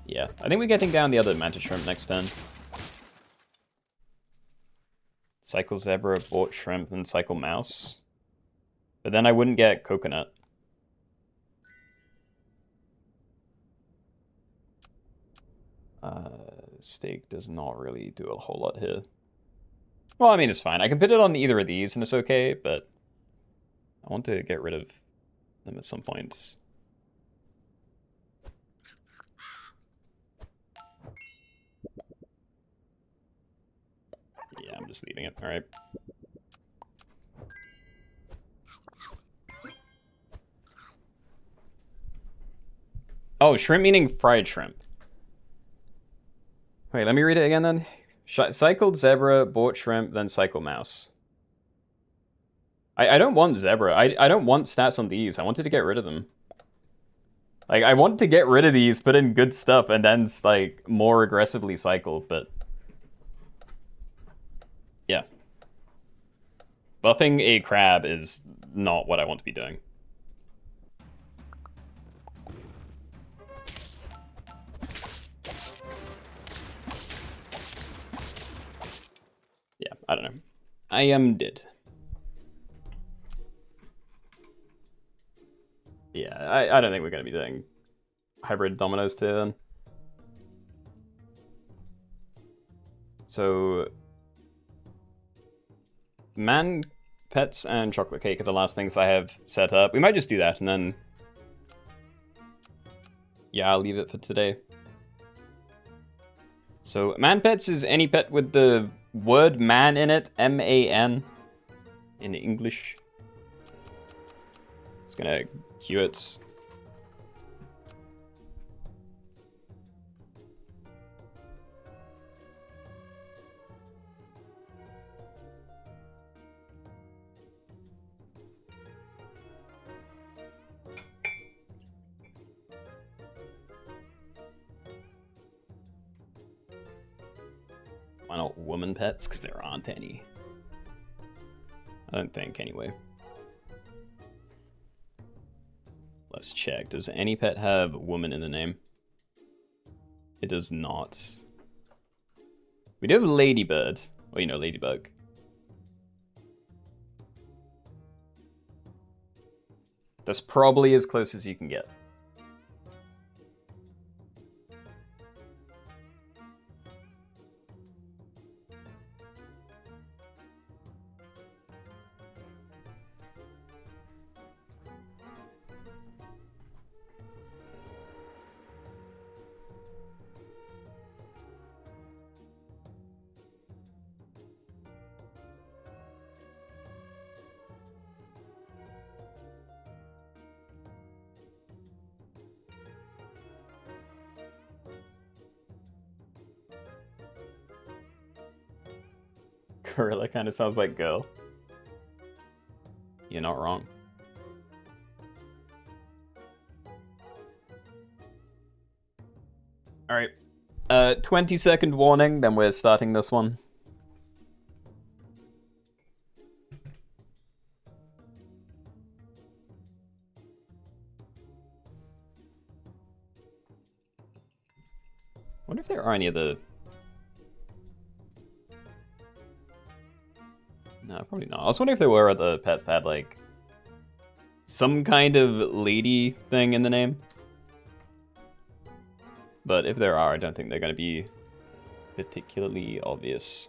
Yeah, I think we're getting down the other mantis shrimp next turn. Cycle zebra, bought shrimp, and cycle mouse. But then I wouldn't get coconut. Steak does not really do a whole lot here. Well, I mean, it's fine. I can put it on either of these and it's okay, but I want to get rid of them at some point. Yeah, I'm just leaving it. All right. Oh, shrimp meaning fried shrimp. Wait, let me read it again then. Cycled zebra, bought shrimp, then cycle mouse. I don't want zebra. I don't want stats on these. I wanted to get rid of them. Like, I want to get rid of these, put in good stuff, and then, like, more aggressively cycle, but... Yeah. Buffing a crab is not what I want to be doing. Yeah, I don't know. I am dead. Yeah, I don't think we're going to be doing hybrid dominoes today then. So... Man, pets, and chocolate cake are the last things that I have set up. We might just do that and then... Yeah, I'll leave it for today. So, man pets is any pet with the word man in it, M-A-N, in English. Just gonna queue it. Why not woman pets? Because there aren't any. I don't think, anyway. Let's check. Does any pet have woman in the name? It does not. We do have ladybird. Well, you know, ladybug. That's probably as close as you can get. Gorilla kind of sounds like girl. You're not wrong. Alright. 20-second warning, then we're starting this one. Wonder if there are any other... No, probably not. I was wondering if there were other pets that had, like, some kind of lady thing in the name. But if there are, I don't think they're going to be particularly obvious.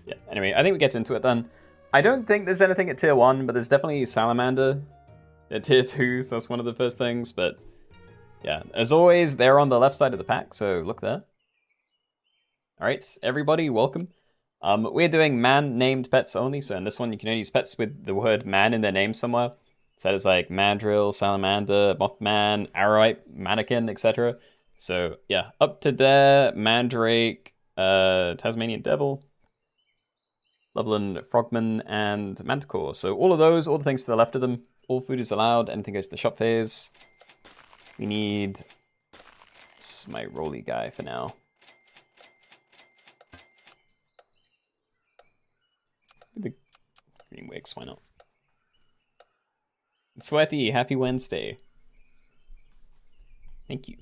Yeah, anyway, I think we get into it then. I don't think there's anything at tier 1, but there's definitely salamander at tier 2, so that's one of the first things. But yeah, as always, they're on the left side of the pack, so look there. Alright, everybody, welcome. We're doing man-named pets only, so in this one you can only use pets with the word man in their name somewhere. So that is like mandrill, salamander, mothman, arrowite, mannequin, etc. So yeah, up to there, mandrake, Tasmanian devil, Loveland frogman, and manticore. So all of those, all the things to the left of them, all food is allowed, anything goes to the shop phase. We need my roly guy for now. The green wigs, why not? Sweaty, happy Wednesday. Thank you.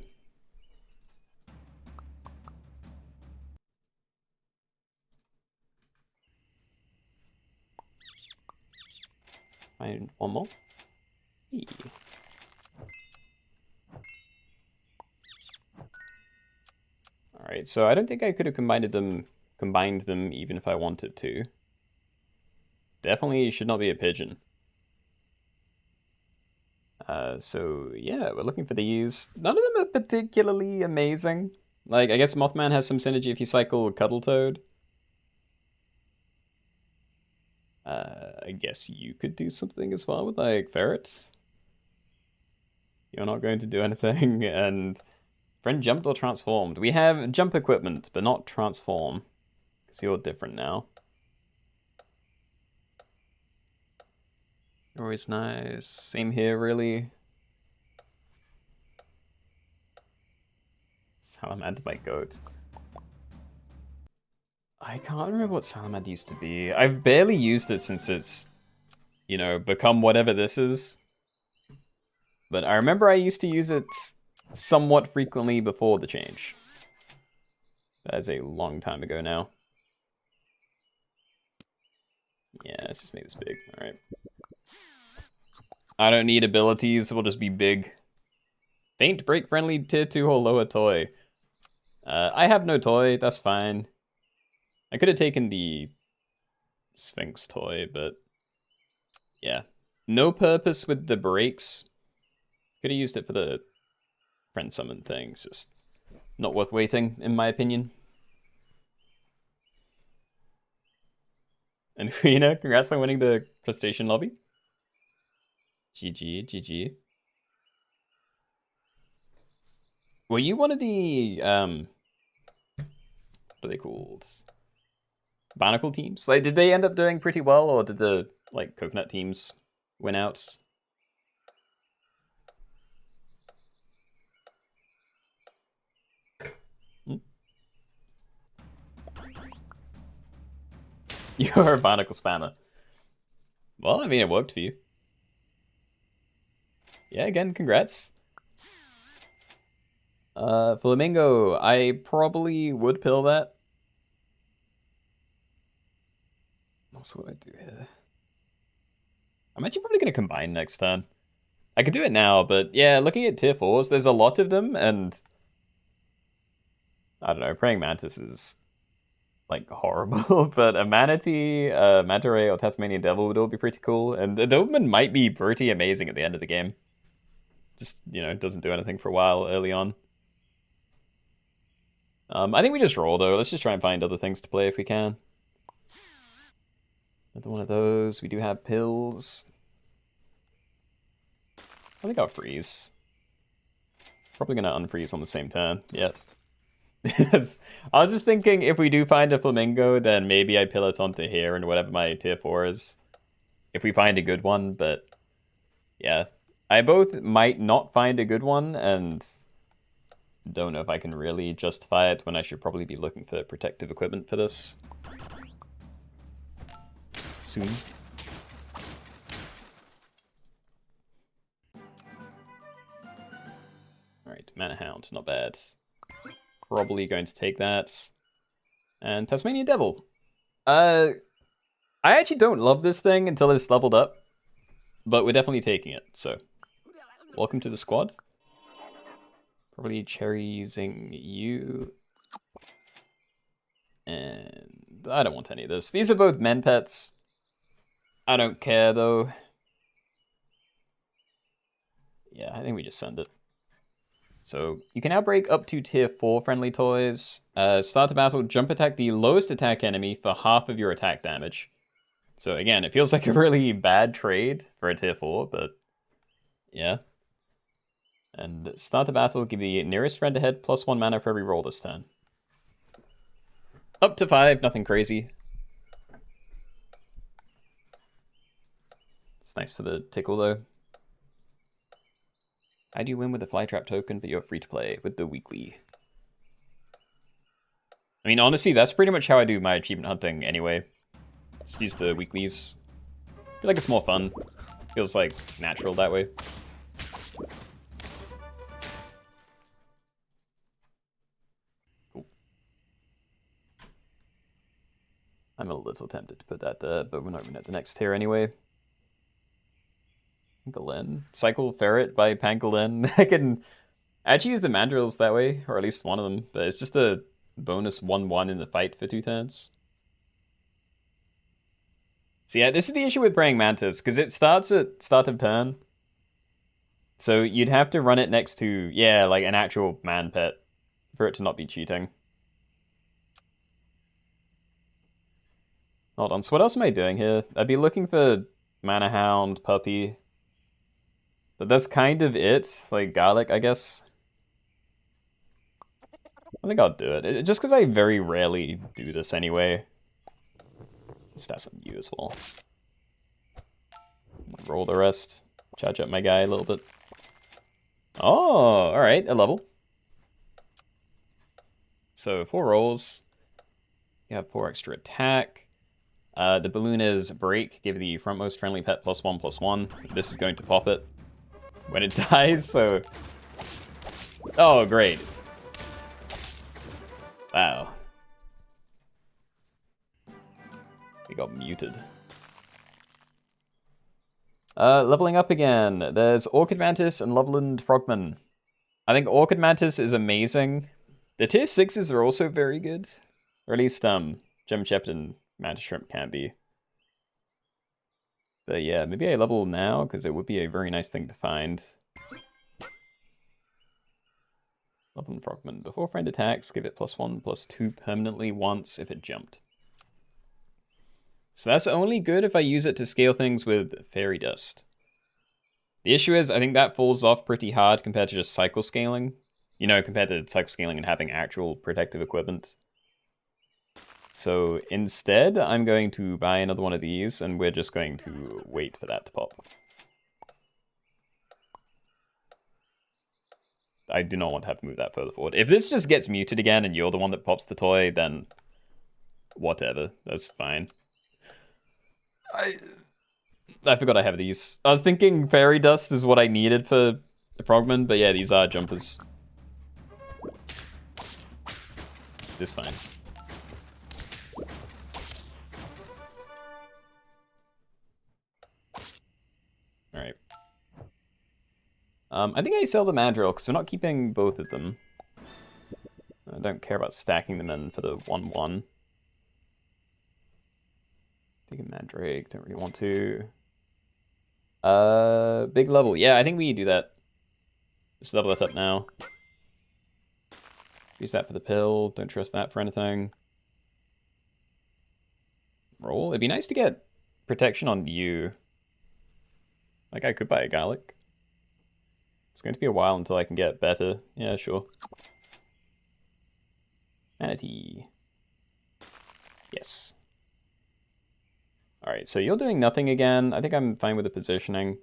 Find one more. Hey. Alright, so I don't think I could have combined them even if I wanted to. Definitely should not be a pigeon. So yeah, we're looking for these. None of them are particularly amazing. Like, I guess Mothman has some synergy if you cycle Cuddletoad. I guess you could do something as well with, like, ferrets. You're not going to do anything, and friend jumped or transformed. We have jump equipment, but not transform, because you're different now. Always nice. Same here, really. Salamander by goat. I can't remember what salamander used to be. I've barely used it since it's, you know, become whatever this is. But I remember I used to use it somewhat frequently before the change. That is a long time ago now. Yeah, let's just make this big. Alright. I don't need abilities, we'll just be big. Faint, break friendly, tier 2 or lower toy. I have no toy, that's fine. I could have taken the Sphinx toy, but yeah. No purpose with the breaks. Could have used it for the friend summon thing. It's just not worth waiting, in my opinion. And Keenoe, congrats on winning the Crustacean lobby. GG, GG. Were you one of the, what are they called? Barnacle teams? Like, did they end up doing pretty well, or did the, like, coconut teams win out? You're a barnacle spammer. Well, I mean, it worked for you. Yeah, again, congrats. Flamingo, I probably would pill that. Also, what I do here? I'm actually probably going to combine next turn. I could do it now, but yeah, looking at tier 4s, there's a lot of them, and I don't know, Praying Mantis is like horrible, but a Manatee, Manta Ray, or Tasmanian Devil would all be pretty cool, and the Doberman might be pretty amazing at the end of the game. Just, you know, doesn't do anything for a while early on. I think we just roll, though. Let's just try and find other things to play if we can. Another one of those. We do have pills. I think I'll freeze. Probably going to unfreeze on the same turn. Yep. I was just thinking if we do find a Flamingo, then maybe I pill it onto here and whatever my tier 4 is. If we find a good one, but yeah. I both might not find a good one and don't know if I can really justify it when I should probably be looking for protective equipment for this. Soon. Alright, Mana Hound, not bad. Probably going to take that. And Tasmanian Devil. I actually don't love this thing until it's leveled up. But we're definitely taking it, so. Welcome to the squad. Probably cherrying you. And I don't want any of this. These are both men pets. I don't care, though. Yeah, I think we just send it. So you can now break up to tier 4 friendly toys. Start a battle, jump attack the lowest attack enemy for half of your attack damage. So again, it feels like a really bad trade for a tier 4, but yeah. And start a battle, give the nearest friend ahead +1 mana for every roll this turn. Up to 5, nothing crazy. It's nice for the tickle though. How do you win with the Flytrap token, but you're free to play with the weekly? I mean, honestly, that's pretty much how I do my achievement hunting anyway. Just use the weeklies. I feel like it's more fun. Feels like natural that way. Cool. I'm a little tempted to put that there, but we're not even at the next tier anyway. Pangolin. Cycle Ferret by Pangolin. I can actually use the Mandrills that way, or at least one of them, but it's just a bonus 1/1 in the fight for 2 turns. So yeah, this is the issue with Praying Mantis, because it starts at start of turn. So you'd have to run it next to, yeah, like an actual man pet for it to not be cheating. Hold on, so what else am I doing here? I'd be looking for Mana Hound, Puppy. But that's kind of it. Like Garlic, I guess. I think I'll do it. Just because I very rarely do this anyway. Stats on you as well. Roll the rest. Charge up my guy a little bit. Oh, alright, a level. So 4 rolls. You have 4 extra attack. The balloon is break. Give the frontmost friendly pet +1/+1. This is going to pop it when it dies, so... Oh, great. Wow. We got muted. Leveling up again. There's Orchid Mantis and Loveland Frogman. I think Orchid Mantis is amazing. The tier 6s are also very good. Or at least, Gem Shepherd and Mantis Shrimp can be. But yeah, maybe I level now, because it would be a very nice thing to find. Loveland Frogman. Before friend attacks, give it +1/+2 permanently once if it jumped. So that's only good if I use it to scale things with Fairy Dust. The issue is, I think that falls off pretty hard compared to just cycle scaling. You know, compared to cycle scaling and having actual protective equipment. So instead, I'm going to buy another one of these, and we're just going to wait for that to pop. I do not want to have to move that further forward. If this just gets muted again and you're the one that pops the toy, then whatever, that's fine. I forgot I have these. I was thinking fairy dust is what I needed for the frogman, but yeah, these are jumpers. This fine. Alright. I think I sell the mandrill because we're not keeping both of them. I don't care about stacking them in for the 1-1. Take a mandrake, don't really want to. Big level. Yeah, I think we do that. Just level that up now. Use that for the pill. Don't trust that for anything. Roll. It'd be nice to get protection on you. Like, I could buy a garlic. It's going to be a while until I can get better. Yeah, sure. Manatee. Yes. Alright, so you're doing nothing again. I think I'm fine with the positioning.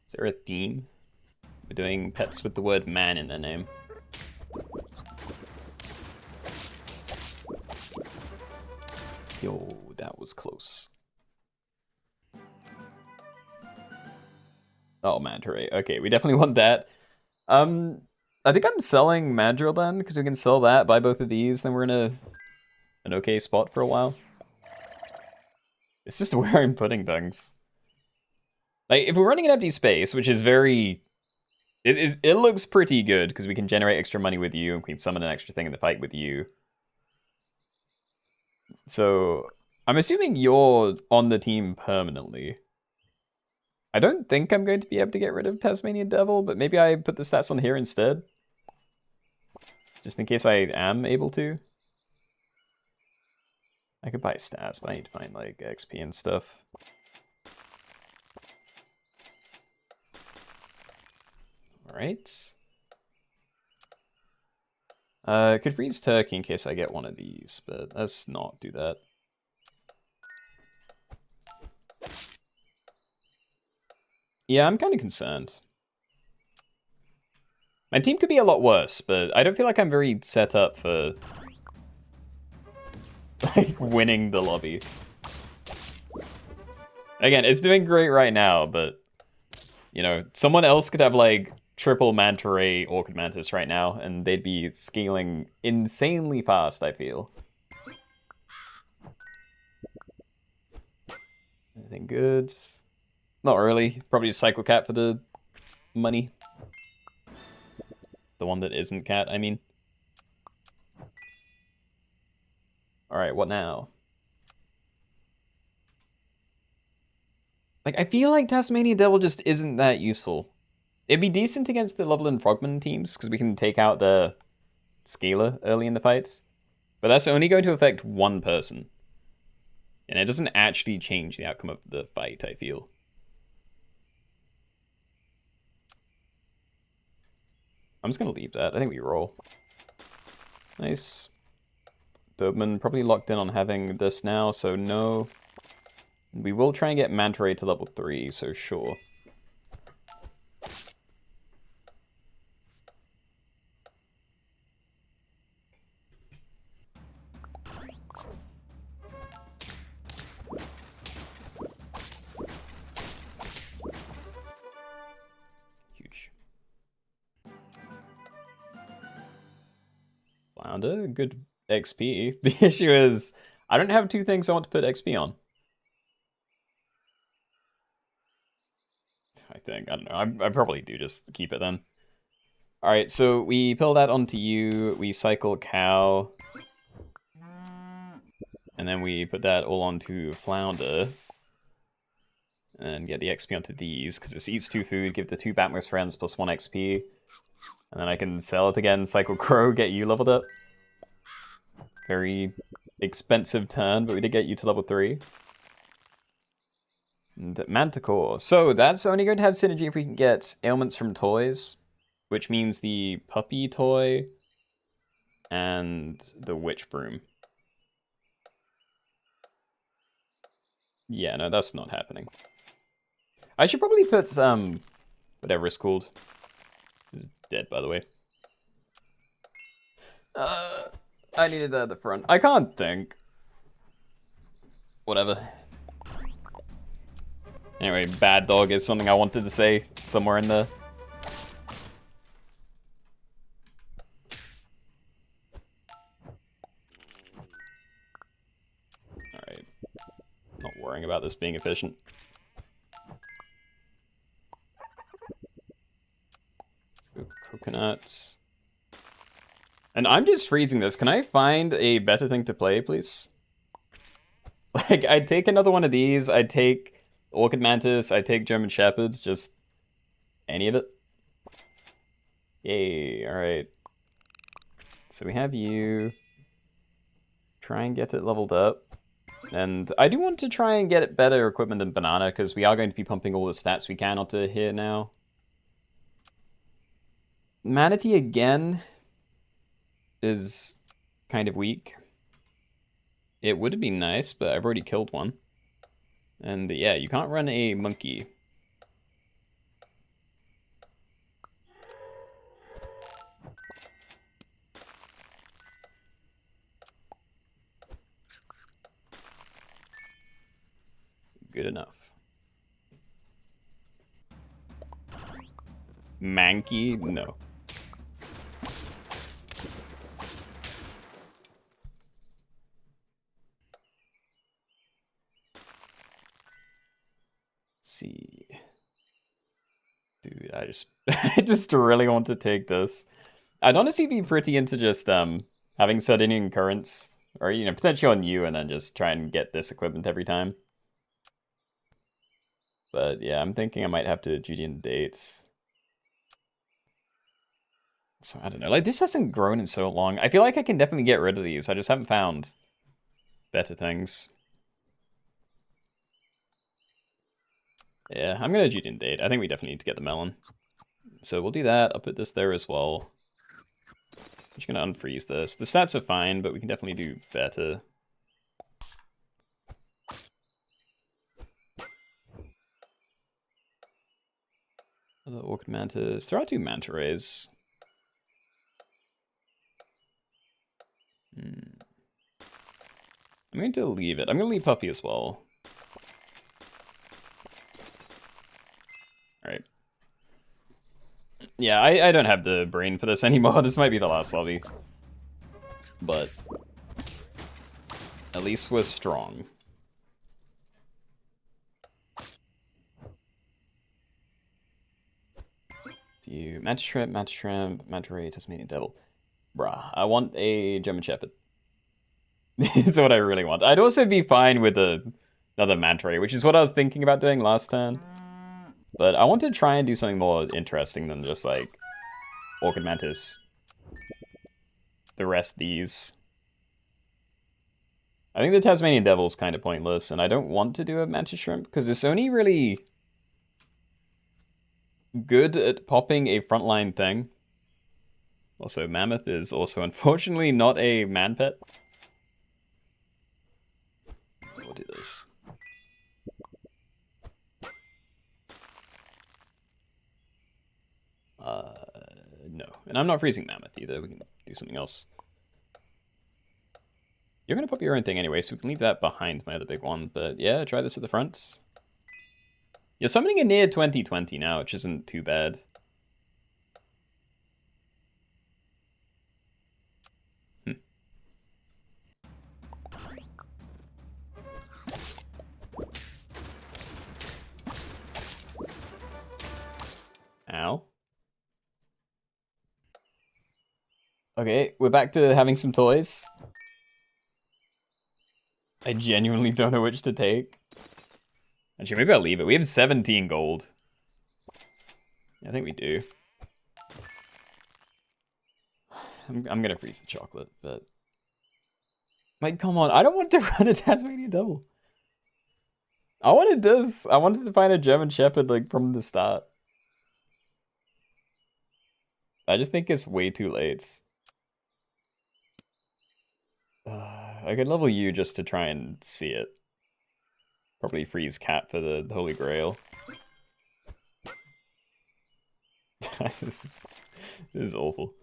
Is there a theme? We're doing pets with the word man in their name. Yo, that was close. Oh, manta ray. Okay, we definitely want that. I think I'm selling mandrill then, because we can sell that, buy both of these, then we're in an okay spot for a while. It's just where I'm putting things. Like, if we're running an empty space, which is very... It looks pretty good, because we can generate extra money with you, and we can summon an extra thing in the fight with you. So, I'm assuming you're on the team permanently. I don't think I'm going to be able to get rid of Tasmanian Devil, but maybe I put the stats on here instead. Just in case I am able to. I could buy stats, but I need to find, like, XP and stuff. Alright. Could freeze turkey in case I get one of these, but let's not do that. Yeah, I'm kind of concerned. My team could be a lot worse, but I don't feel like I'm very set up for like winning the lobby. Again, it's doing great right now, but you know, someone else could have like triple manta ray orchid mantis right now, and they'd be scaling insanely fast, I feel. Anything good? Not really. Probably a cycle cat for the money. The one that isn't cat, I mean. Alright, what now? Like, I feel like Tasmanian Devil just isn't that useful. It'd be decent against the Loveland Frogman teams, because we can take out the Scaler early in the fights. But that's only going to affect one person. And it doesn't actually change the outcome of the fight, I feel. I'm just going to leave that. I think we roll. Nice. Doberman probably locked in on having this now, so no. We will try and get Manta Ray to level 3, so sure. Flounder, good XP. The issue is, I don't have two things I want to put XP on. I think, I don't know, I probably do just keep it then. Alright, so we pill that onto you, we cycle cow. And then we put that all onto Flounder. And get the XP onto these, because it eats 2 food, give the 2 Batmost friends plus 1 XP. And then I can sell it again, cycle Crow, get you leveled up. Very expensive turn, but we did get you to level 3. And Manticore. So that's only going to have synergy if we can get ailments from toys, which means the puppy toy and the witch broom. Yeah, no, that's not happening. I should probably put whatever it's called. It's dead, by the way. I needed that at the front. I can't think. Whatever. Anyway, bad dog is something I wanted to say somewhere in there. Alright. Not worrying about this being efficient. Let's go coconuts. And I'm just freezing this. Can I find a better thing to play, please? Like, I'd take another one of these. I'd take Orchid Mantis. I'd take German Shepherds. Just any of it. Yay, alright. So we have you. Try and get it leveled up. And I do want to try and get better equipment than Banana, because we are going to be pumping all the stats we can onto here now. Manatee again is kind of weak. It would have been nice, but I've already killed one. And yeah, you can't run a monkey. Good enough. Mankey? No. See. Dude, I just really want to take this. I'd honestly be pretty into just having Sardinian currents, or you know, potentially on you, and then just try and get this equipment every time. But yeah, I'm thinking I might have to Judean dates. So I don't know, like this hasn't grown in so long. I feel like I can definitely get rid of these. I just haven't found better things. Yeah, I'm gonna Judean date. I think we definitely need to get the melon. So we'll do that. I'll put this there as well. I'm just gonna unfreeze this. The stats are fine, but we can definitely do better. The Orchid Mantis. Throw out 2 Manta Rays. I'm going to leave it. I'm going to leave Puppy as well. Alright. Yeah, I don't have the brain for this anymore. This might be the last lobby. But at least we're strong. Do you Manta Shrimp, Manta Ray, Tasmanian Devil? Bruh, I want a German Shepherd. It's what I really want. I'd also be fine with another Manta Ray, which is what I was thinking about doing last turn. But I want to try and do something more interesting than just like Orchid Mantis. The rest of these. I think the Tasmanian Devil's kind of pointless, and I don't want to do a Manta Shrimp because it's only really good at popping a frontline thing. Also, Mammoth is also unfortunately not a man pet. We'll do this. No. And I'm not freezing Mammoth either. We can do something else. You're going to pop your own thing anyway, so we can leave that behind my other big one. But yeah, try this at the front. You're summoning a near 2020 now, which isn't too bad. Ow. Okay, we're back to having some toys. I genuinely don't know which to take. Actually, maybe I'll leave it. We have 17 gold. I think we do. I'm gonna freeze the chocolate, but... Like, come on. I don't want to run a Tasmanian Devil. I wanted this. I wanted to find a German Shepherd, like, from the start. I just think it's way too late. I could level you just to try and see it. Probably freeze Cat for the Holy Grail. This is awful.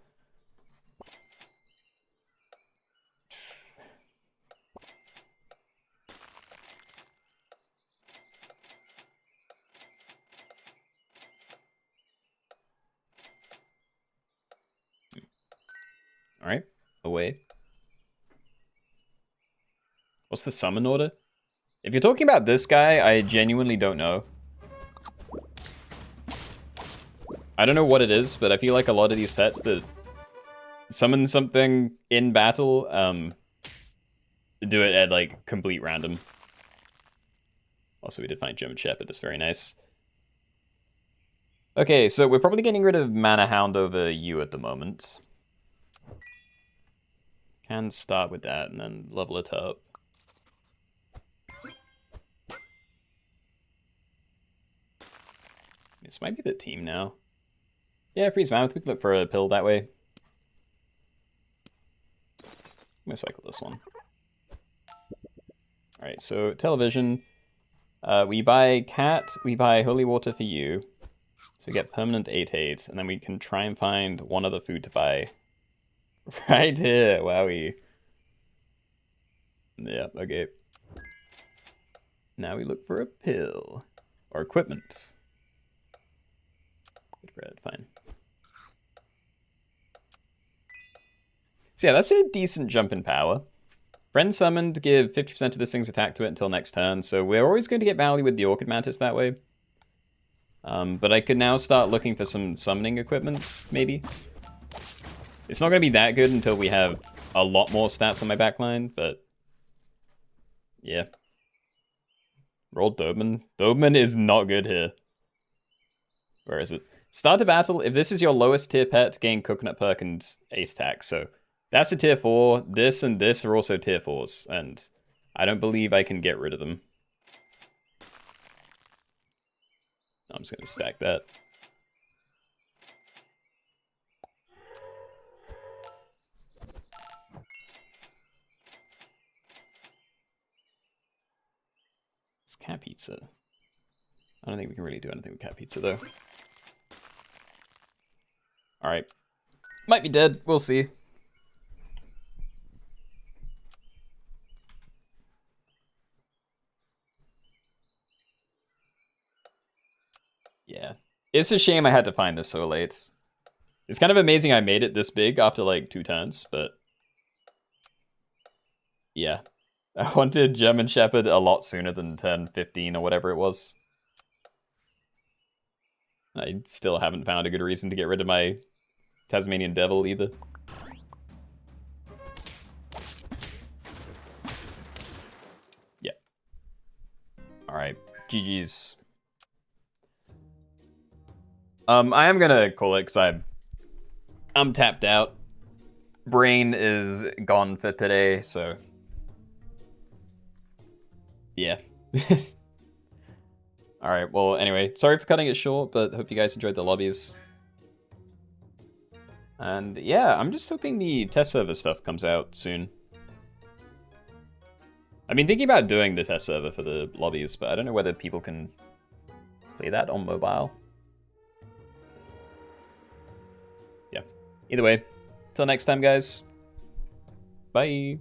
Alright, away. What's the summon order? If you're talking about this guy, I genuinely don't know. I don't know what it is, but I feel like a lot of these pets that summon something in battle, do it at, like, complete random. Also, we did find German Shepherd, that's very nice. Okay, so we're probably getting rid of Mana Hound over you at the moment. Can start with that and then level it up. This might be the team now. Yeah, Freeze Mammoth, we can look for a pill that way. I'm gonna cycle this one. Alright, so television. We buy Cat, we buy Holy Water for you. So we get permanent 8/8, and then we can try and find one other food to buy. Right here, wowie. Yeah, okay. Now we look for a pill. Or equipment. Good bread, fine. So yeah, that's a decent jump in power. Friend summoned, give 50% of this thing's attack to it until next turn, so we're always going to get value with the Orchid Mantis that way. But I could now start looking for some summoning equipment, maybe. It's not going to be that good until we have a lot more stats on my backline, but yeah. Roll Doberman. Doberman is not good here. Where is it? Start a battle. If this is your lowest tier pet, gain Coconut Perk and Ace Attack. So that's a tier 4. This and this are also tier 4s, and I don't believe I can get rid of them. I'm just going to stack that. It's Cat Pizza. I don't think we can really do anything with Cat Pizza, though. Alright. Might be dead. We'll see. Yeah. It's a shame I had to find this so late. It's kind of amazing I made it this big after, like, 2 turns, but... yeah. I wanted German Shepherd a lot sooner than turn 15 or whatever it was. I still haven't found a good reason to get rid of my Tasmanian Devil either. Yeah. Alright, GG's. I am gonna call it because I'm tapped out. Brain is gone for today, so... yeah. Alright, well, anyway, sorry for cutting it short, but hope you guys enjoyed the lobbies. And yeah, I'm just hoping the test server stuff comes out soon. I've been thinking about doing the test server for the lobbies, but I don't know whether people can play that on mobile. Yeah. Either way, till next time, guys. Bye.